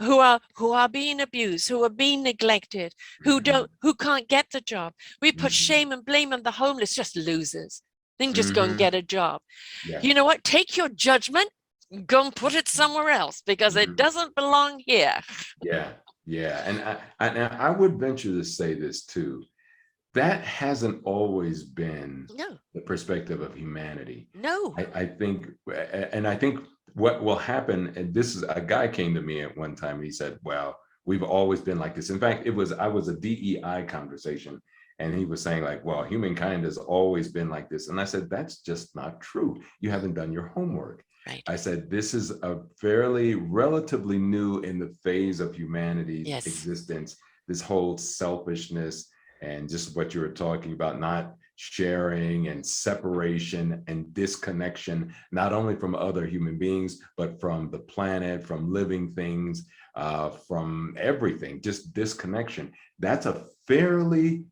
who are being abused, who are being neglected, Mhm. who can't get the job. We put Mhm. shame and blame on the homeless, just losers. Then just go and Mhm. get a job. You Yes. know what? Take your judgment, go and put it somewhere else because it Mhm. doesn't belong here. Yeah. Yeah. And I would venture to say this too. That hasn't always been No, the perspective of humanity. no. I think what will happen, and this is, a guy came to me at one time and he said, well, we've always been like this. In fact, I was a DEI conversation, and he was saying, like, well, humankind has always been like this. And I said, that's just not true. You Mm, haven't done your homework. right. I said, this is a fairly relatively new in the phase of humanity's Yes. existence, this whole selfishness and just what you were talking about, not sharing and separation and disconnection, not only from other human beings, but from the planet, from living things, from everything, just disconnection. That's a fairly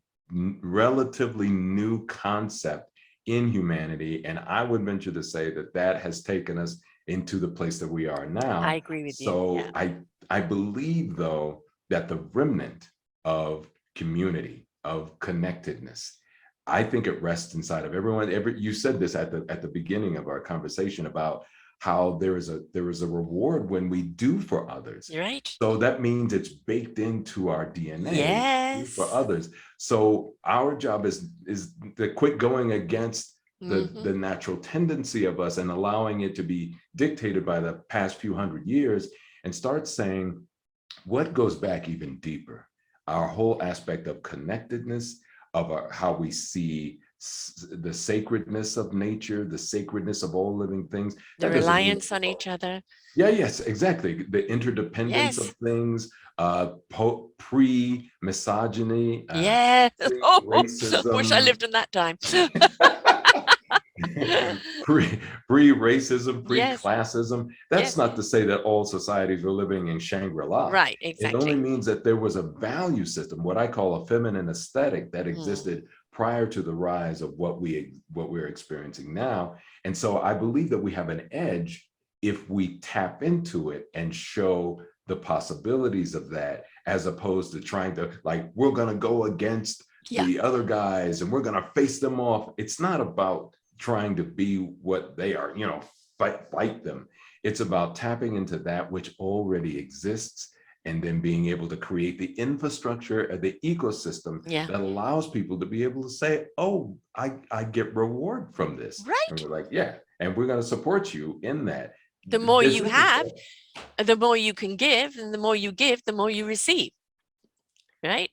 relatively new concept in humanity. And I would venture to say that that has taken us into the place that we are I now. agree with you. So Yeah. I believe, though, that the remnant of community, of connectedness, I think it rests inside of everyone. You said this at the beginning of our conversation about how there is a reward when we do for others. Right. So that means it's baked into our DNA for Yes. others. So our job is to quit going against the Mm-hmm. natural tendency of us and allowing it to be dictated by the past few hundred years, and start saying what goes back even deeper. Our whole aspect of connectedness, of how we see the sacredness of nature, the sacredness of all living things. The That doesn't mean, reliance on each other. yeah, yes, exactly. The interdependence Yes. of things, pre-misogyny, Yeah. Oh, wish I pre-racism, lived in that time. pre-racism, Yes. pre-classism. That's Yes. not to say that all societies were living in Shangri-La. Right. It only Exactly. means that there was a value system, what I call a feminine aesthetic, that Mm. existed prior to the rise of what we're experiencing now. And so I believe that we have an edge if we tap into it and show the possibilities of that, as opposed to trying to, like, we're going to go against Yeah. the other guys and we're going to face them off. It's not about trying to be what they are, fight them. It's about tapping into that which already exists, and then being able to create the infrastructure, the ecosystem Yeah. that allows people to be able to say, oh, I get reward from this. And Right. we're like, yeah, and we're going to support you in that. The more This you isn't have, that. the more you can give, and the more you give, the more you receive. Right.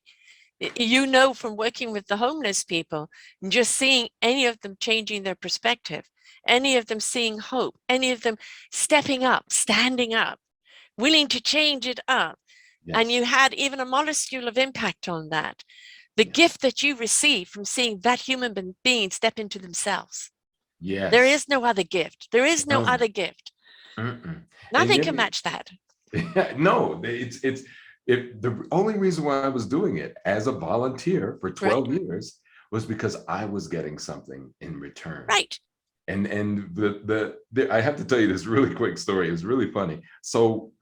You know, from working with the homeless people, just seeing any of them changing their perspective, any of them seeing hope, any of them stepping up, standing up, willing to change it up. And Yes. you had even a molecule of impact on that. The Yes. gift that you receive from seeing that human being step into themselves. There Yes. is no other gift. There is no No. other gift. Mm-mm. And Nothing yet, can match that. no, the only reason why I was doing it as a volunteer for Right. 12 years was because I was getting something in return. Right. And I have to tell you this really quick story. It was really funny. So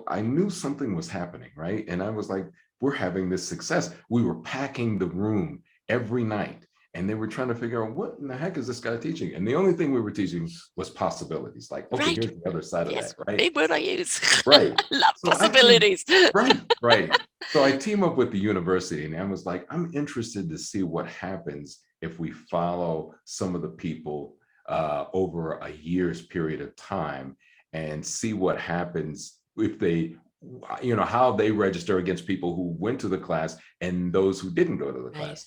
I knew something was happening, right? And I was like, we're having this success. We were packing the room every night, and they were trying to figure out, what in the heck is this guy teaching? And the only thing we were teaching was possibilities. Like, okay, Right. here's the other side of Yes. that, right? Big word I use. Right. I love So possibilities. right. So I team up with the university, and I was like, I'm interested to see what happens if we follow some of the people over a year's period of time, and see what happens if they, how they register against people who went to the class and those who didn't go to the Right. class.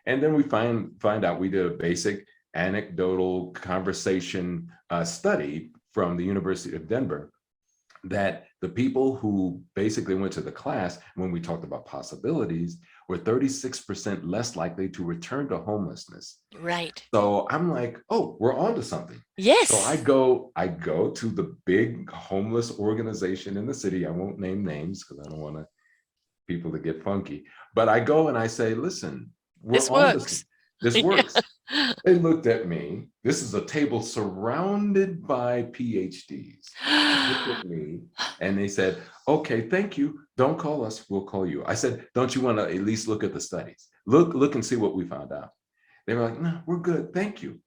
And then we find out we did a basic anecdotal conversation study from the University of Denver, that the people who basically went to the class, when we talked about possibilities, were 36% less likely to return to homelessness. Right. So I'm like, oh, we're on to something. Yes. So I go to the big homeless organization in the city. I won't name names because I don't want people to get funky. But I go and I say, listen, we're This on works. this. This works. They looked at me. This is a table surrounded by PhDs. They looked at me and they said, okay, thank you. Don't call us. We'll call you. I said, don't you want to at least look at the studies? Look and see what we found out. They were like, no, we're good. Thank you.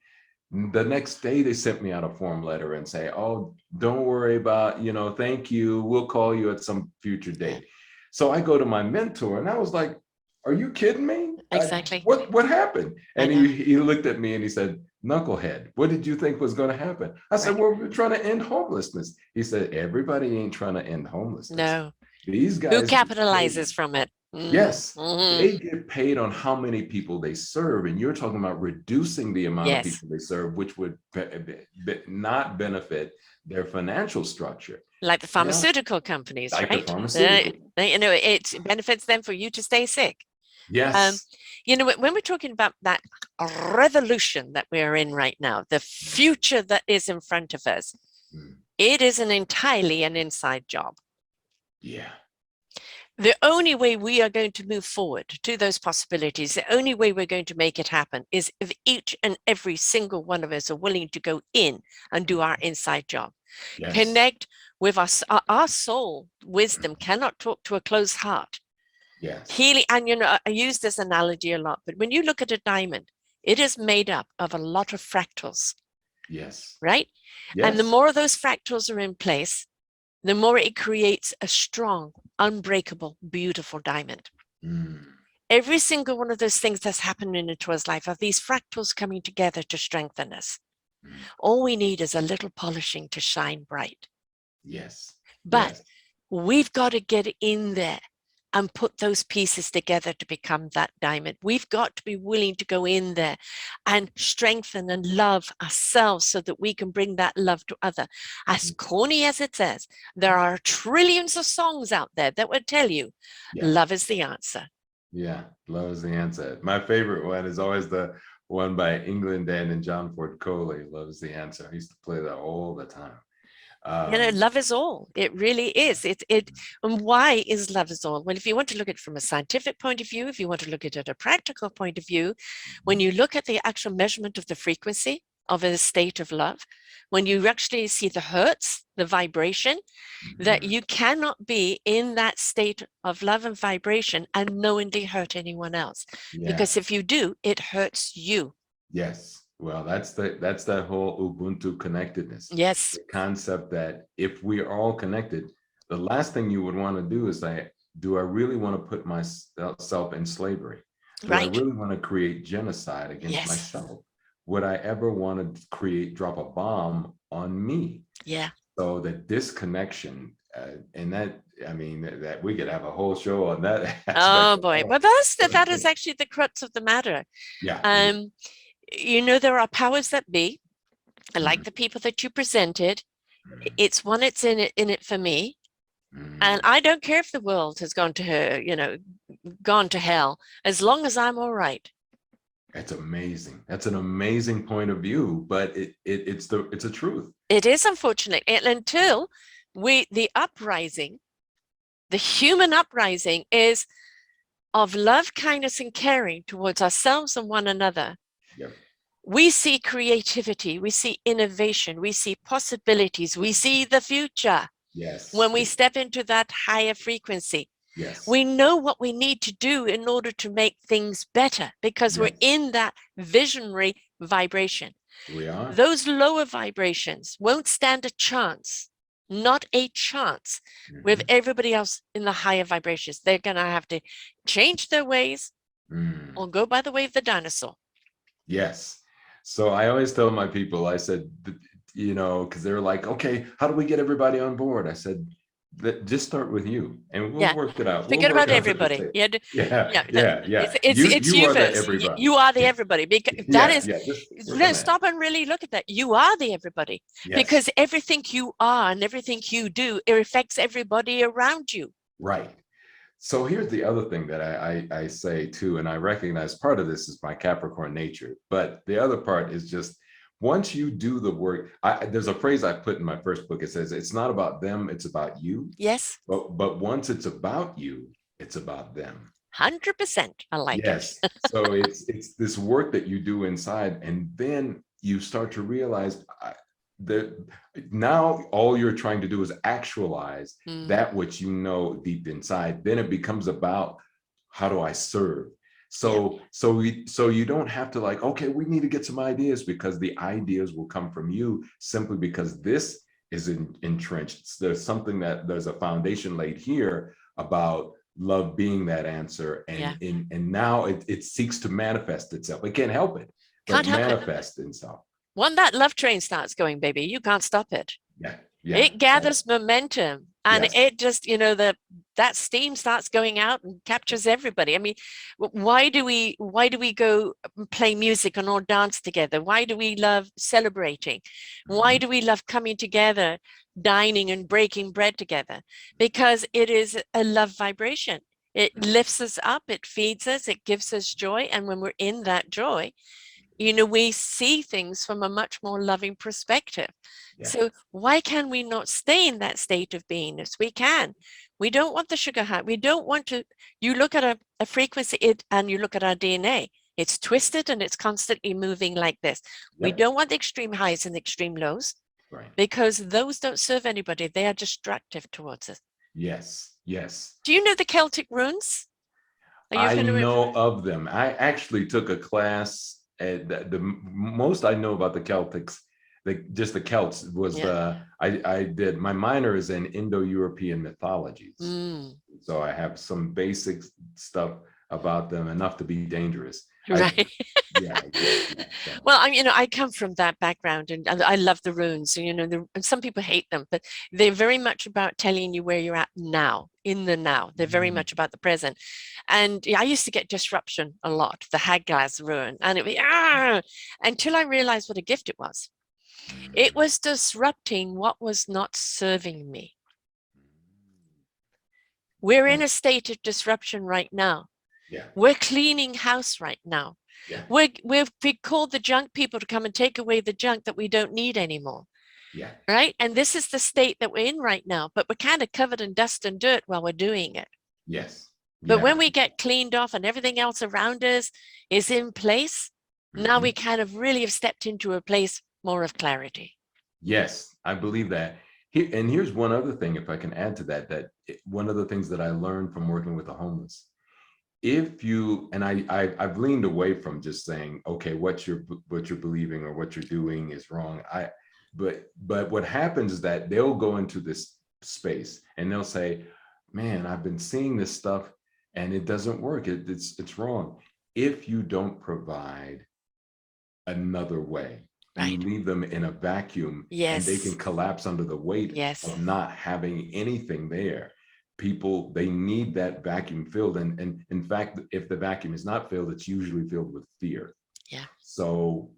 The next day, they sent me out a form letter and say, oh, don't worry about, thank you. We'll call you at some future date. So I go to my mentor and I was like, are you kidding me? Exactly. What happened? And I know. he looked at me and he said, knucklehead, what did you think was going to happen? I said, Right. well, we're trying to end homelessness. He said, everybody ain't trying to end homelessness. No. These Who guys get paid. capitalizes from it? Yes, Mm-hmm. they get paid on how many people they serve. And you're talking about reducing the amount of Yes. people they serve, which would not benefit their financial structure. Like the pharmaceutical companies, Like right? the pharmaceutical. It benefits them for you to stay sick. Yes. When we're talking about that revolution that we're in right now, the future that is in front of us, it is entirely an inside job. Yeah. The only way we are going to move forward to those possibilities, the only way we're going to make it happen is if each and every single one of us are willing to go in and do our inside job. Yes. Connect with us. Our soul wisdom cannot talk to a closed heart. Yes. Healing, and I use this analogy a lot, but when you look at a diamond, it is made up of a lot of fractals. Yes. right? And the Yes. more of those fractals are in place, the more it creates a strong, unbreakable, beautiful diamond. Mm. Every single one of those things that's happening in Troy's life are these fractals coming together to strengthen us. Mm. All we need is a little polishing to shine bright. Yes. But Yes. we've got to get in there and put those pieces together to become that diamond. We've got to be willing to go in there and strengthen and love ourselves so that we can bring that love to other. As Mm. corny as it says, there are trillions of songs out there that would tell you Yeah. love is the answer. Yeah. Love is the answer. My favorite one is always the one by England Dan and John Ford Coley. Love is the answer. I used to play that all the time. Love is all. It really is. And why is love is all? Well, if you want to look at it from a scientific point of view, if you want to look at it at a practical point of view, when you look at the actual measurement of the frequency of a state of love, when you actually see the hertz, the vibration, that Mhm. you cannot be in that state of love and vibration and knowingly hurt anyone else. Because if Yes. you do, it hurts you. Yes. Well, that's that whole Ubuntu connectedness, Yes, the concept that if we are all connected, the last thing you would want to do is say, do I really want to put myself in slavery? Do I right. really want to create genocide against Yes. myself? Would I ever want to drop a bomb on me? Yeah. So the disconnection, and that, I mean, that we could have a whole show on that aspect Oh boy. Well, that is actually the crux of the matter. Yeah, it is. Um, there are powers that be, like Mm, the people that you presented. mm, It's one, it's in it for me. And mm. I don't care if the world has gone to her, gone to hell, as long as I'm all right. That's amazing. That's an amazing point of view, but it's a truth. It is unfortunate. And until the uprising, the human uprising is of love, kindness, and caring towards ourselves and one another. Yep. We see creativity, we see innovation, we see possibilities, we see the future Yes. when we step into that higher frequency. Yes. We know what we need to do in order to make things better because we're Yes. in that visionary vibration. We are. Those lower vibrations won't stand a chance, not a chance, with Mhm. everybody else in the higher vibrations. They're going to have to change their ways Mm. or go by the way of the dinosaur. Yes. So I always tell my people, I said, because they're like, okay, how do we get everybody on board? I said, just start with you and we'll Yeah. work it out. We'll Forget work about out the everybody. details. Yeah. Yeah. Yeah. Yeah. It's Yeah. it's it's You you are the first. everybody. You are the Yeah. everybody because that Yeah. is Yeah. Just work on that. stop and really look at that. You are the everybody Yes. because everything you are and everything you do, it affects everybody around you. Right. So here's the other thing that I say too, and I recognize part of this is my Capricorn nature, but the other part is just once you do the work, there's a phrase I put in my first book. It says, it's not about them, it's about you. Yes. But once it's about you, it's about them. 100%. I like it. Yes. So it's this work that you do inside, and then you start to realize that now all you're trying to do is actualize that which you know deep inside. Then it becomes about how do I serve. Yeah. So you don't have to like, okay, we need to get some ideas, because the ideas will come from you simply because this is entrenched. There's a foundation laid here about love being that answer, Yeah. and now it seeks to manifest itself. It can't help it Can't but help it. manifest itself. When that love train starts going, baby, you can't stop it. Yeah, yeah, It gathers momentum and yes. it just, that steam starts going out and captures everybody. I mean, why do we go play music and all dance together? Why do we love celebrating? Why Mhm. do we love coming together, dining and breaking bread together? Because it is a love vibration. It lifts us up, it feeds us, it gives us joy. And when we're in that joy, we see things from a much more loving perspective. Yeah, So why can we not stay in that state of beingness? We can. We don't want the sugar high. We don't want to. You look at a frequency and you look at our DNA. It's twisted and it's constantly moving like this. We yep, don't want the extreme highs and the extreme lows right. because those don't serve anybody. They are destructive towards us. Yes, yes. Do you know the Celtic runes? Are you I familiar? know of them. I actually took a class. The most I know about the Celtics, just the Celts was I did, my minor is in Indo-European mythologies. So I have some basic stuff about them, enough to be dangerous. Right. Yeah. So. Well, I come from that background, and I love the runes. And some people hate them, but they're very much about telling you where you're at now, in the now. They're very much about the present. And I used to get disruption a lot, the Haggai's rune, and it was until I realized what a gift it was. It was disrupting what was not serving me. We're in a state of disruption right now. Yeah. We're cleaning house right now. Yeah. We called the junk people to come and take away the junk that we don't need anymore. Yeah. Right. And this is the state that we're in right now, but we're kind of covered in dust and dirt while we're doing it. Yes. But when we get cleaned off and everything else around us is in place, now we kind of really have stepped into a place more of clarity. Yes, I believe that. And here's one other thing, if I can add to that, one of the things that I learned from working with the homeless, if you, and I've leaned away from just saying, okay, what you're believing or what you're doing is wrong. But what happens is that they'll go into this space and they'll say, man, I've been seeing this stuff and it doesn't work. It's wrong. If you don't provide another way, right, you leave them in a vacuum, and they can collapse under the weight of not having anything there. People, they need that vacuum filled. And in fact, if the vacuum is not filled, it's usually filled with fear. Yeah. So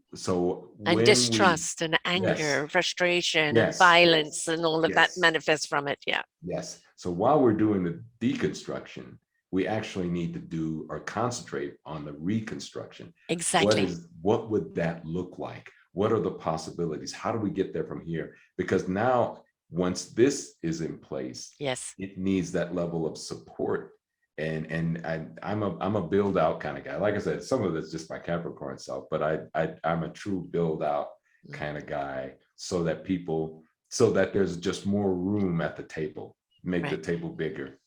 and distrust and anger, frustration and violence and all of that manifests from it. Yeah. Yes. So while we're doing the deconstruction, we actually need to do or concentrate on the reconstruction. Exactly. What would that look like? What are the possibilities? How do we get there from here? Because now, once this is in place, it needs that level of support. And I'm a build out kind of guy. Like I said, some of it's just my Capricorn self, but I'm a true build out kind of guy, so that there's just more room at the table, make the table bigger.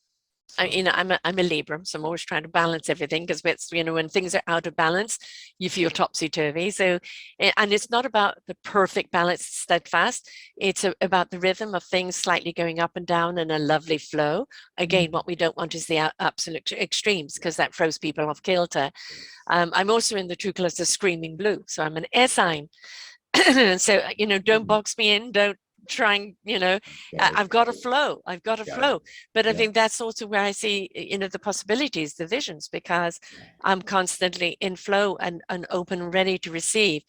So. I'm a Libra, so I'm always trying to balance everything, because it's, when things are out of balance, you feel topsy-turvy. So, and it's not about the perfect balance, steadfast. It's about the rhythm of things slightly going up and down in a lovely flow. Again, what we don't want is the absolute extremes, because that throws people off kilter. I'm also in the true colors of screaming blue, so I'm an air sign. So, don't box me in, don't trying, I've got a flow, but I think that's also where I see, the possibilities, the visions, because I'm constantly in flow and open, ready to receive.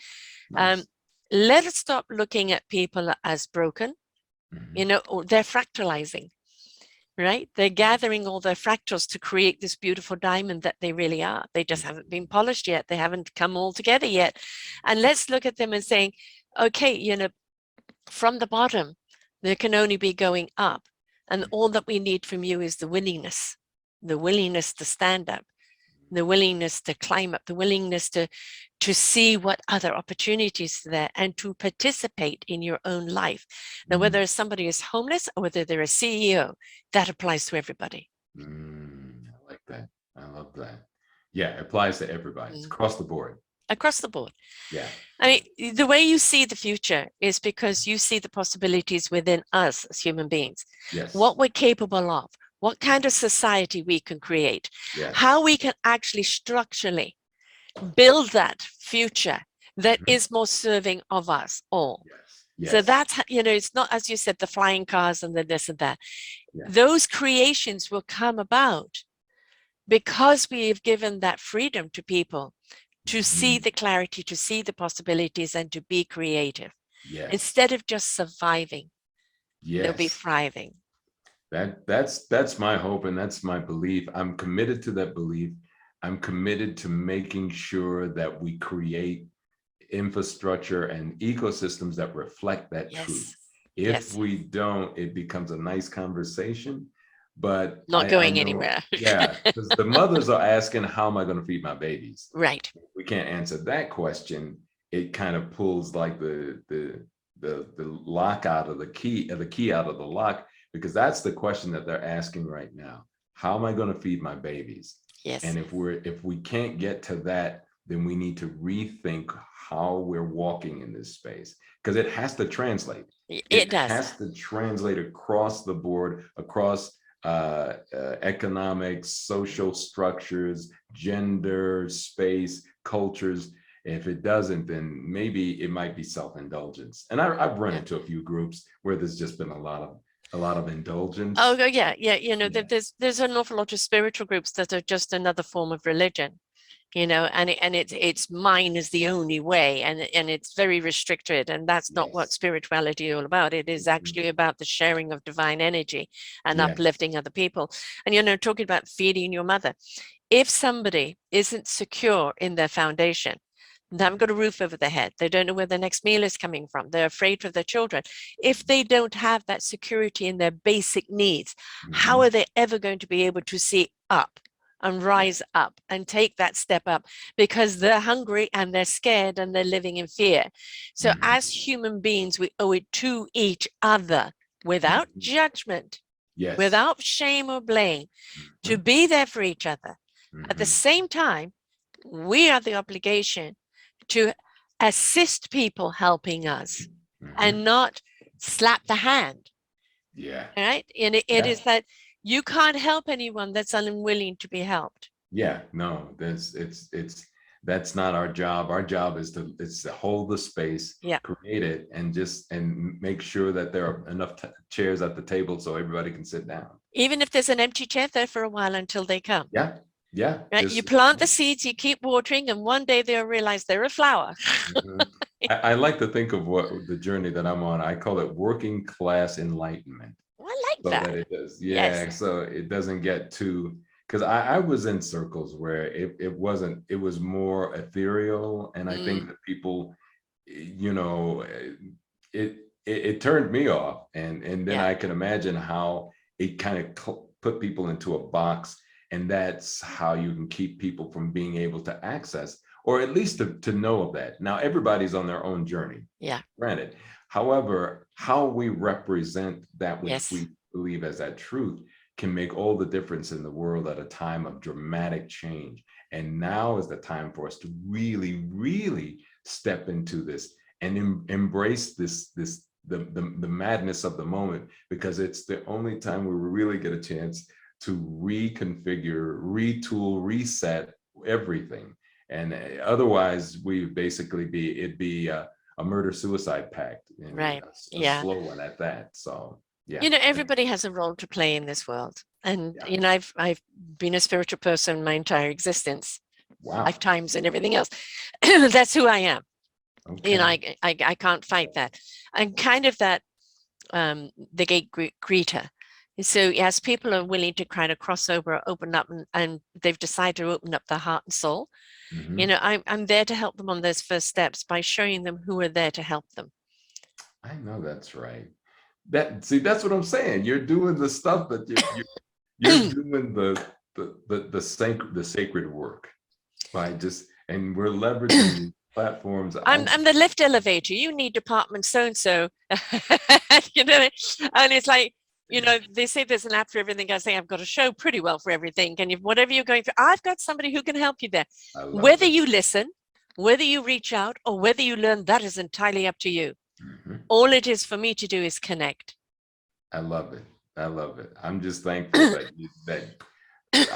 Let us stop looking at people as broken. They're fractalizing, right? They're gathering all their fractals to create this beautiful diamond that they really are. They just haven't been polished yet. They haven't come all together yet. And let's look at them and saying, okay, from the bottom, there can only be going up. And all that we need from you is the willingness to stand up, the willingness to climb up, the willingness to see what other opportunities are there, and to participate in your own life. Now, whether somebody is homeless or whether they're a CEO, that applies to everybody. I like that. I love that. Yeah, it applies to everybody. It's across the board. Across the board. Yeah. I mean, the way you see the future is because you see the possibilities within us as human beings. Yes. What we're capable of, what kind of society we can create, how we can actually structurally build that future that is more serving of us all. Yes. So that's, it's not, as you said, the flying cars and the this and that. Those creations will come about because we've given that freedom to people to see the clarity, to see the possibilities, and to be creative. Instead of just surviving, they'll be thriving. That's my hope, and that's my belief. I'm committed to that belief. I'm committed to making sure that we create infrastructure and ecosystems that reflect that truth. If we don't, it becomes a nice conversation, but not going anywhere. Because the mothers are asking, how am I going to feed my babies? Right. We can't answer that question. It kind of pulls like the lock out of the key out of the lock, because that's the question that they're asking right now. How am I going to feed my babies? Yes. And if we can't get to that then we need to rethink how we're walking in this space, because it has to translate. It It does. has to translate across the board, across economics, social structures, gender, space, cultures. If it doesn't, then maybe it might be self-indulgence. And I've run Yeah. into a few groups where there's just been a lot of indulgence. Oh, yeah, yeah. You know, Yeah. there's an awful lot of spiritual groups that are just another form of religion, you know, and it's mine is the only way, and it's very restricted, and that's not what Yes. spirituality is all about. It is Mhm. actually about the sharing of divine energy and Yes. uplifting other people. And you know, talking about feeding your mother, if somebody isn't secure in their foundation, they haven't got a roof over their head, they don't know where the next meal is coming from, they're afraid for their children. If they don't have that security in their basic needs, how Mhm. are they ever going to be able to see up and Yeah. rise up and take that step up? Because they're hungry and they're scared and they're living in fear. So Mhm. as human beings, we owe it to each other without Mhm. judgment, Yes. without shame or blame, to Mhm. be there for each other. At the Mhm. same time, we have the obligation to assist people helping us Mhm. and not slap the hand. Yeah. All right. And it Yeah. is that you can't help anyone that's unwilling to be helped. Yeah. No, it's that's not our job. Our job is to hold the space, Yeah. create it, and just and make sure that there are enough chairs at the table so everybody can sit down. Even if there's an empty chair there for a while until they come. Yeah. Yeah. Right. You Just plant the seeds, you keep watering, and one day they'll realize they're a flower. mhm. I like to think of what the journey that I'm on. I call it working class enlightenment. Well, I like So that that. it does, Yes. yeah, so it doesn't get too, because I was in circles where it wasn't, it was more ethereal, and I think Mm, that people, you know, it turned me off, and then yeah. I can imagine how it kind of put people into a box, and that's how you can keep people from being able to access, or at least to know of that. Now everybody's on their own journey, Yeah. granted. However, how we represent that which Yes. we believe as that truth can make all the difference in the world at a time of dramatic change. And now is the time for us to really, really step into this and embrace the madness of the moment, because it's the only time we really get a chance to reconfigure, retool, reset everything. And otherwise, we basically it'd be a murder suicide pact, and Right. a Yeah. slow one at that. So yeah. You know, everybody has a role to play in this world. And, Yeah. you know, I've been a spiritual person my entire existence, Wow. lifetimes and everything else. That's who I am. You know, Okay. I can't fight that. I'm kind of that the gate greeter. So yes, people are willing to kind of cross over, open up, and they've decided to open up their heart and soul. You Hmm. know, I'm there to help them on those first steps by showing them who are there to help them. I know that's right. That, see, that's what I'm saying. You're doing the stuff that you're doing the sacred work by just, and we're leveraging these platforms. I'm the lift elevator. You need department so and so. You know, and it's like, you know, they say there's an app for everything. I say I've got a show pretty well for everything. And if whatever you're going through, I've got somebody who can help you there. I love Whether it. you listen, whether you reach out, or whether you learn, that is entirely up to you. Mhm. All it is for me to do is connect. I love it. I love it. I'm just thankful that that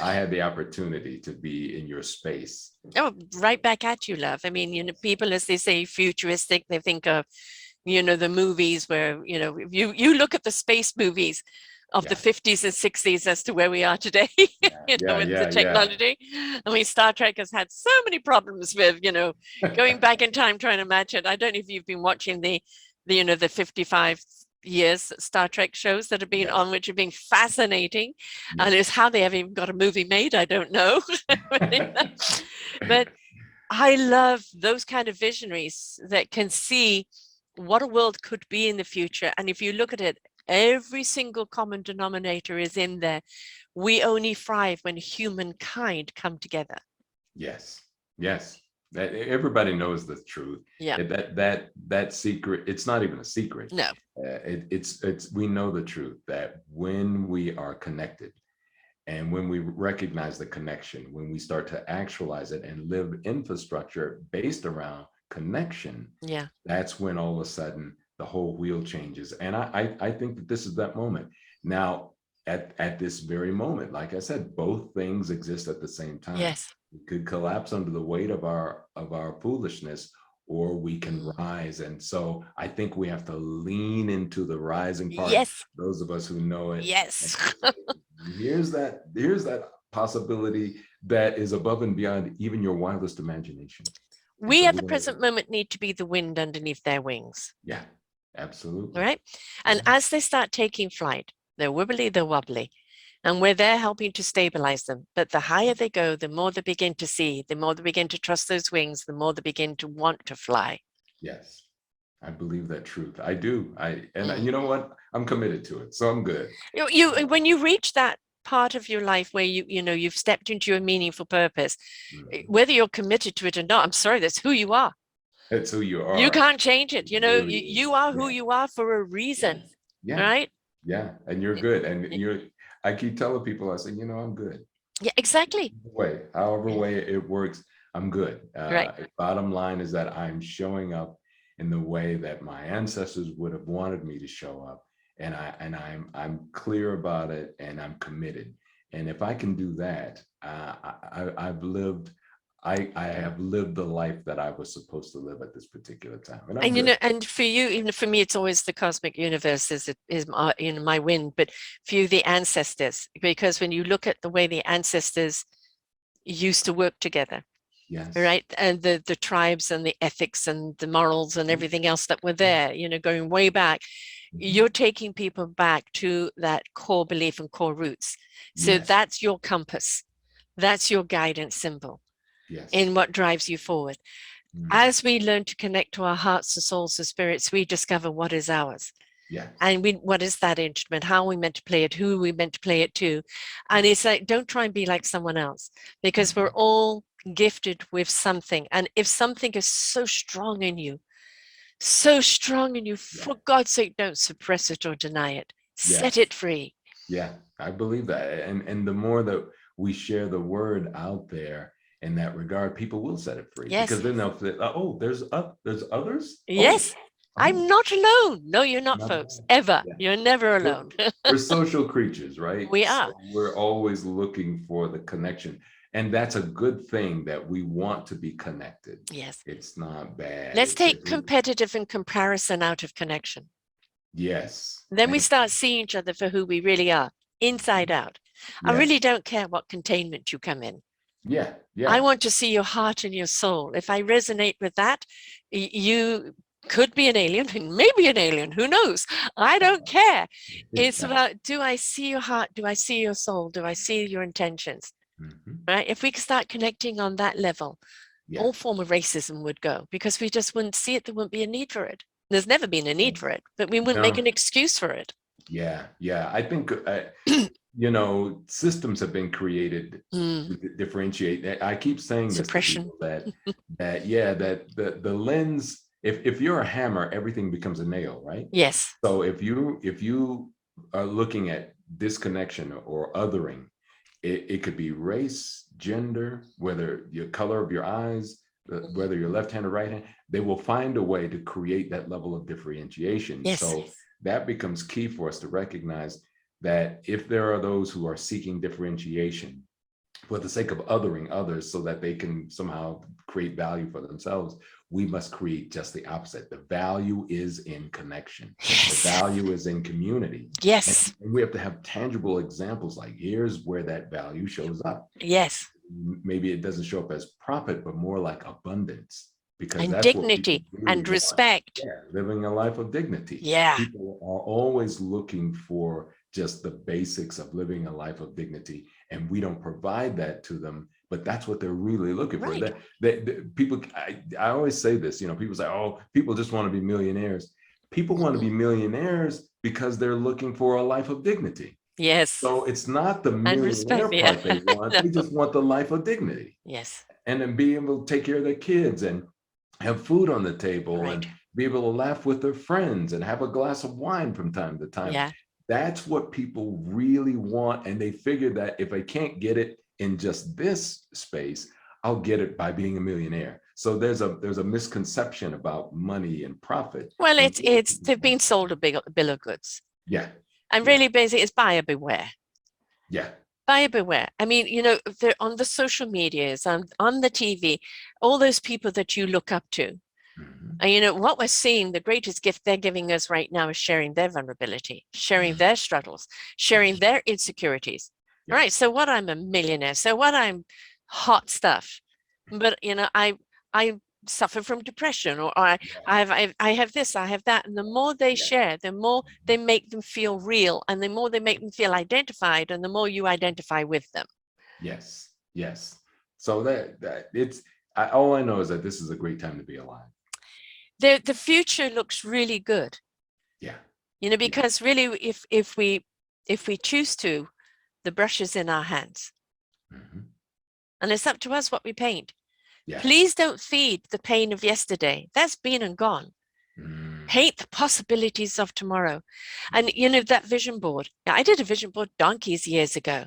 I had the opportunity to be in your space. Oh, right back at you, love. I mean, you know, people, as they say, futuristic, they think of, you know, the movies where, you know, you look at the space movies of the Yeah. 50s and 60s as to where we are today, Yeah. you know, Yeah. with the Yeah. technology. I mean, Star Trek has had so many problems with, you know, going Yeah. back in time trying to match it. I don't know if you've been watching the you know, the 55 years Star Trek shows that have been Yes. on, which have been fascinating. And Yes. it's how they have even got a movie made, I don't know. But I love those kind of visionaries that can see what a world could be in the future. And if you look at it, every single common denominator is in there. We only thrive when humankind come together. Yes. Yes. That everybody knows the truth. Yeah. That secret, it's not even a secret. No. It's we know the truth that when we are connected, And when we recognize the connection, when we start to actualize it and live infrastructure based around connection, Yeah. that's when all of a sudden the whole wheel changes. And I think that this is that moment. Now, at this very moment, like I said, both things exist at the same time. Yes. We could collapse under the weight of our foolishness, or we can Mm. rise. And so I think we have to lean into the rising part, Yes. those of us who know it. Yes. Here's that possibility that is above and beyond even your wildest imagination. And We so at we're the gonna, present moment need to be the wind underneath their wings. yeah, All absolutely. right. And Yeah. as they start taking flight, they're wibbly, they're wobbly. And we're there helping to stabilize them. But the higher they go, the more they begin to see, the more they begin to trust those wings, the more they begin to want to fly. Yes. I believe that truth. I do. And Mm. you know what? I'm committed to it. So I'm good. When you reach that part of your life where you've stepped into a meaningful purpose, Mhm. whether you're committed to it or not, I'm sorry, that's who you are. That's who you You are. can't change it. It really You is. are who Yeah. you are for a reason, Yes. Yeah. right? Yeah. And you're good. And I keep telling people, I say, I'm good. Yeah, exactly. However Yeah, way it works, I'm good. right. Bottom line is that I'm showing up in the way that my ancestors would have wanted me to show up, and I'm clear about it, and I'm committed. And if I can do that, I have lived the life that I was supposed to live at this particular time, and I'm And good. and for you, even for me, it's always the cosmic universe is my, my wind, but for you, the ancestors, because when you look at the way the ancestors used to work together, Yes. right, and the tribes and the ethics and the morals and everything else that were there, going way back, Mhm. you're taking people back to that core belief and core roots. So Yes. that's your compass, that's your guidance symbol in Yes. what drives you forward. Mm. As we learn to connect to our hearts, the souls, the spirits, we discover what is ours. Yes. And what is that instrument? How are we meant to play it? Who are we meant to play it to? And Yes. it's like, don't try and be like someone else, because we're Mhm. all gifted with something. And if something is so strong in you, Yeah. for God's sake, don't suppress it or deny it. Set Yes. it free. Yeah, I believe that. And the more that we share the word out there in that regard, people will set it free, Yes. because then they'll say, oh, there's others. Oh, Yes. oh, I'm not alone. No, you're not, not folks. alone. Ever. Yeah. You're never We're, alone. we're social creatures, right? We are. So we're always looking for the connection. And that's a good thing, that we want to be connected. Yes. It's not bad. Let's It's take just, competitive and comparison out of connection. yes. Then we Thank start seeing each other for who we really are, inside you. out. I Yes. really don't care what containment you come in. Yeah. I Yeah. want to see your heart and your soul. If I resonate with that, you could be an alien, maybe an alien, who knows? I don't care. It's Yeah. about, do I see your heart? Do I see your soul? Do I see your intentions? Mhm. Right? If we start connecting on that level, Yeah. all form of racism would go, because we just wouldn't see it. There wouldn't be a need for it. There's never been a need for it, but we wouldn't make No. an excuse for it. Yeah, yeah. I think systems have been created Mm, to differentiate. I keep saying this to suppression. people, that the lens. If you're a hammer, everything becomes a nail, right? Yes. So if you are looking at disconnection or othering, it could be race, gender, whether your color of your eyes, Mhm. whether you're left hand or right hand. They will find a way to create that level of differentiation. Yes. So that becomes key for us to recognize that if there are those who are seeking differentiation for the sake of othering others so that they can somehow create value for themselves, we must create just the opposite. The value is in connection. The Yes. value is in community. Yes. And we have to have tangible examples, like here's where that value shows up. Yes. Maybe it doesn't show up as profit, but more like abundance, because And that's what people dignity really and want. respect. Yeah, living a life of dignity. Yeah. People are always looking for just the basics of living a life of dignity, and we don't provide that to them. But that's what they're really looking for. Right. People, I always say this. People say, "Oh, people just want to be millionaires." People want to be millionaires because they're looking for a life of dignity. Yes. So it's not the And respect. millionaire Yeah. part they want. No. They just want the life of dignity, Yes. and then be able to take care of their kids and have food on the table Right. and be able to laugh with their friends and have a glass of wine from time to time. Yeah. That's what people really want. And they figure that if I can't get it in just this space, I'll get it by being a millionaire. So there's a misconception about money and profit. Well, And it's they've been sold a bill of goods. yeah, And yeah, really basically it's buyer beware. yeah. Buyer beware. I mean, they're on the social medias, on the TV, all those people that you look up to. Mhm. And what we're seeing, the greatest gift they're giving us right now is sharing their vulnerability, sharing their struggles, sharing their insecurities. All right. Yes. So what, I'm a millionaire. So what, I'm hot stuff. But I suffer from depression, or I have this, I have that. And the more they Yeah. share, the more they make them feel real, and the more they make them feel identified, and the more you identify with them. Yes. Yes. So that it's all I know is that this is a great time to be alive. The future looks really good. Yeah. Because really, if we choose to, the brush is in our hands, Mhm. and it's up to us what we paint. Yeah. Please don't feed the pain of yesterday. That's been and gone. Paint the possibilities of tomorrow. And that vision board. Now, I did a vision board donkeys years ago.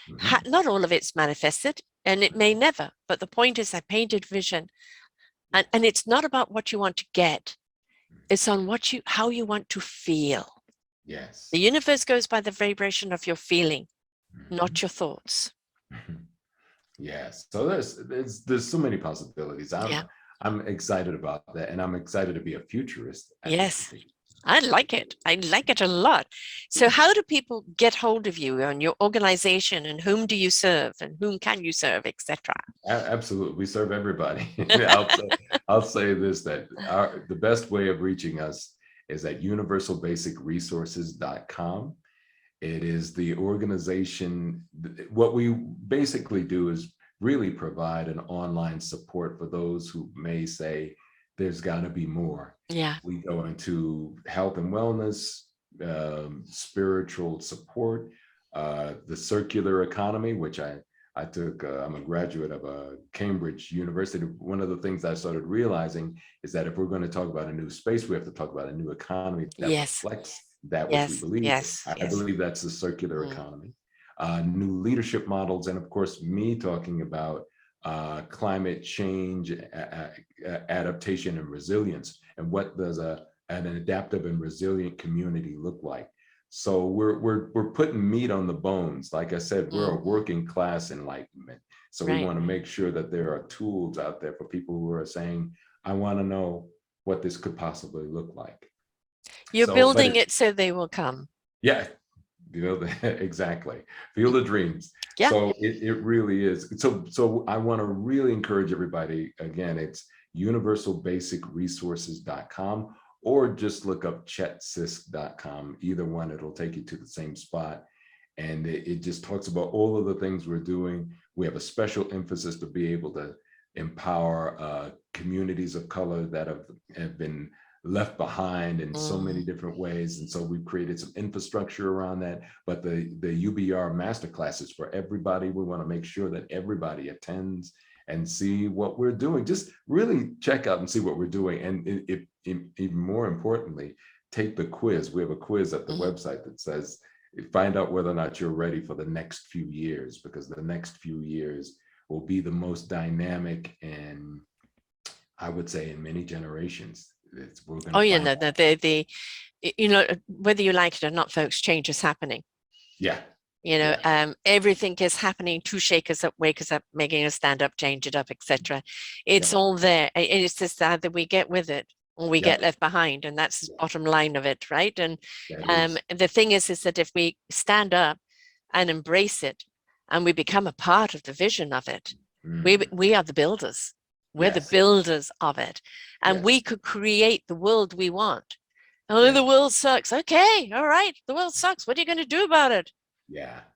Mhm. Not all of it's manifested, and it may never. But the point is, I painted vision, and it's not about what you want to get. It's on how you want to feel. Yes. The universe goes by the vibration of your feeling, not Mhm. your thoughts. Yes. So there's so many possibilities. Yeah. I'm excited about that, and I'm excited to be a futurist at this Yes. particular. I like it. I like it a lot. So how do people get hold of you and your organization, and whom do you serve, and whom can you serve, etc.? Absolutely, we serve everybody. I'll say this, that the best way of reaching us is at universalbasicresources.com. It is the organization. What we basically do is really provide an online support for those who may say there's got to be more. Yeah. We go into health and wellness, spiritual support, the circular economy, which I took. I'm a graduate of Cambridge University. One of the things I started realizing is that if we're going to talk about a new space, we have to talk about a new economy that Yes. reflects that which we Yes. believe. Yes. I Yes. believe that's the circular Mm. economy. New leadership models, and of course, me talking about climate change, adaptation, and resilience, and what does an adaptive and resilient community look like. So we're putting meat on the bones. Like I said, we're a working class enlightenment. So we Right. want to make sure that there are tools out there for people who are saying, I want to know what this could possibly look like. You're But building it's, it so they will come. yeah, exactly. Feel the dreams. Yeah. So it really is. So I want to really encourage everybody. Again, it's universalbasicresources.com, or just look up chetsisk.com. Either one, it'll take you to the same spot. And it just talks about all of the things we're doing. We have a special emphasis to be able to empower communities of color that have been left behind in so many different ways. And so we've created some infrastructure around that. But the UBR masterclasses for everybody, we want to make sure that everybody attends and see what we're doing. Just really check out and see what we're doing. And even more importantly, take the quiz. We have a quiz at the website that says, find out whether or not you're ready for the next few years, because the next few years will be the most dynamic, and I would say in many generations. Oh, whether you like it or not, folks, change is happening. Yeah. Everything is happening to shake us up, wake us up, making us stand up, change it up, etc. It's all there. It's just that we get with it, or we get left behind, and that's the bottom line of it, right? And the thing is that if we stand up and embrace it, and we become a part of the vision of it, we are the builders. We're the builders of it, and we could create the world we want. Oh, the world sucks. Okay, all right, the world sucks. What are you going to do about it?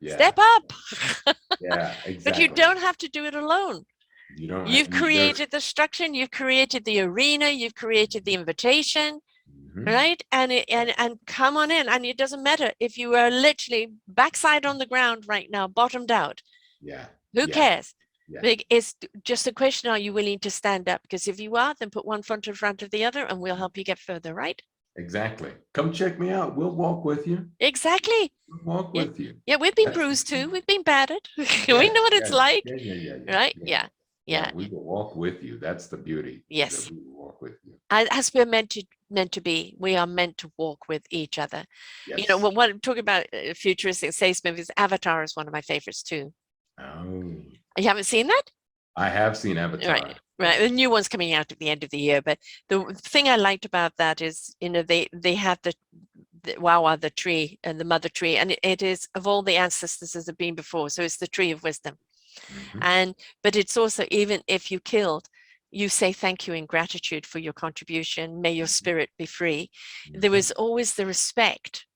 Step up. Yeah, exactly. But you don't have to do it alone. You've created the structure, you've created the arena, you've created the invitation, right? And come on in. And it doesn't matter if you are literally backside on the ground right now, bottomed out. Who cares? It's just a question, are you willing to stand up? Because if you are, then put one foot in front of the other and we'll help you get further, right? Exactly. Come check me out. We'll walk with you. Exactly. We'll walk Yeah. with you. Yeah, we've been That's the bruised too. key. We've been battered. We Yeah, know what it's yeah, like, yeah, yeah, yeah, yeah, right? yeah. Yeah. Yeah, Yeah. we will walk with you. That's the beauty, is that Yes. we will walk with you. As we're meant to be, we are meant to walk with each other. You know, Yes. what I'm talking about futuristic space movies, Avatar is one of my favorites too. Oh, You haven't seen that? I have seen Right, Avatar. right. Yes. The new one's coming out at the end of the year, but the thing I liked about that is, they have the Wawa, the tree, and the mother tree, and it is of all the ancestors as have been before. So it's the tree of wisdom. Mhm. And but it's also, even if you killed, you say thank you in gratitude for your contribution. May your Mhm. spirit be free. There Mhm. was always the respect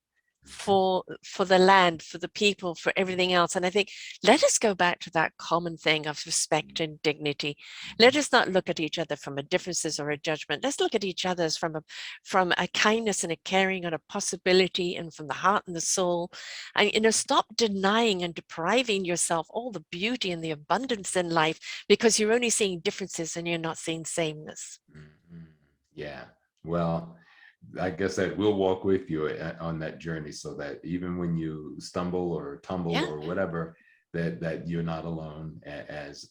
Mhm. for the land, for the people, for everything else. And I think, let us go back to that common thing of respect and dignity. Let Mhm. us not look at each other from a differences or a judgment. Let's look at each other as from a kindness and a caring and a possibility, and from the heart and the soul. And stop denying and depriving yourself all the beauty and the abundance in life, because you're only seeing differences and you're not seeing sameness. Mhm. Yeah. Well, like I said, we'll walk with you on that journey, so that even when you stumble or tumble Yeah. or whatever, that you're not alone. As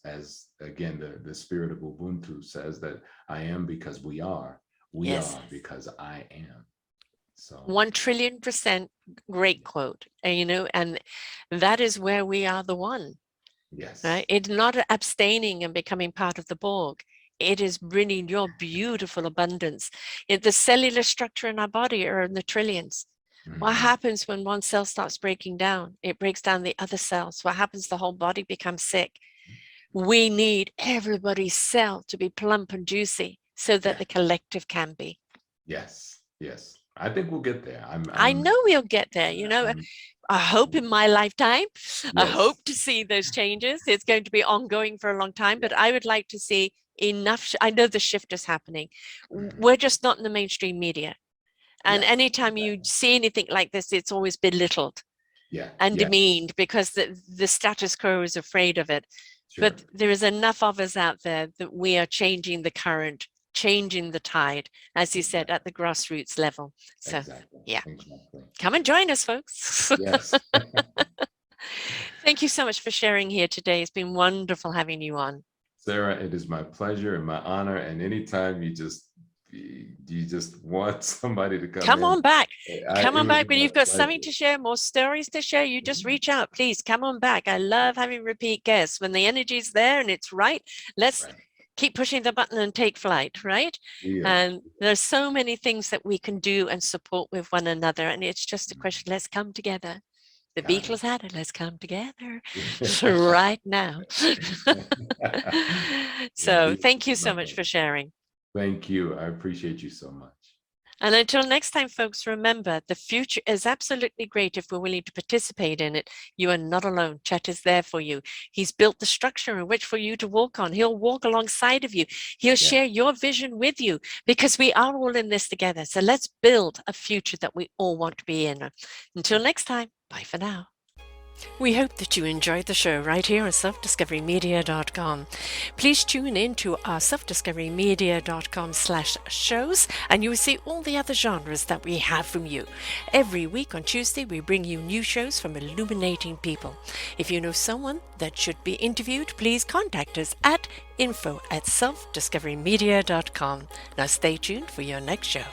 again, the spirit of Ubuntu says, that I am because we are. We Yes. are because I am. So 1,000,000,000% great quote. And that is where we are the one, right? yes. It's not abstaining and becoming part of the Borg. It is bringing your beautiful abundance. The cellular structure in our body are in the trillions. What Mhm. happens when one cell starts breaking down? It breaks down the other cells. What happens? The whole body becomes sick. We need everybody's cell to be plump and juicy so that Yeah. the collective can be. Yes. Yes. I think we'll get there. I know we'll get there. I'm I hope in my lifetime. I hope yes. to see those changes. It's going to be ongoing for a long time, Yeah. but I would like to see enough. I know the shift is happening. Mhm. We're just not in the mainstream media. And Yes. anytime you Exactly. see anything like this, it's always belittled Yeah. and Yes. demeaned, because the status quo is afraid of it. Sure. But there is enough of us out there that we are changing the current, changing the tide, as you said, Exactly. at the grassroots level. So, Exactly. yeah, Exactly. come and join us, folks. Yes. Thank you so much for sharing here today. It's been wonderful having you on. Sarah, it is my pleasure and my honor. And anytime you just want somebody to come Come in, on back. Come it on would back be when my you've got something pleasure. to share, more stories to share. You just Mhm. reach out, please. Come on back. I love having repeat guests. When the energy's there and it's right, let's Right. keep pushing the button and take flight, right? Yeah. And there's so many things that we can do and support with one another. And it's just a question, let's come together. The Got Beatles had it, let's come together it. right now. So Indeed, thank you my so much brother. for sharing. Thank you. I appreciate you so much. And until next time, folks, remember, the future is absolutely great if we're willing to participate in it. You are not alone. Chet is there for you. He's built the structure in which for you to walk on. He'll walk alongside of you. He'll Yeah. share your vision with you, because we are all in this together. So let's build a future that we all want to be in. Until next time, bye for now. We hope that you enjoyed the show right here on selfdiscoverymedia.com. Please tune in to our selfdiscoverymedia.com/shows, and you will see all the other genres that we have from you. Every week on Tuesday, we bring you new shows from illuminating people. If you know someone that should be interviewed, please contact us at info@selfdiscoverymedia.com. Now stay tuned for your next show.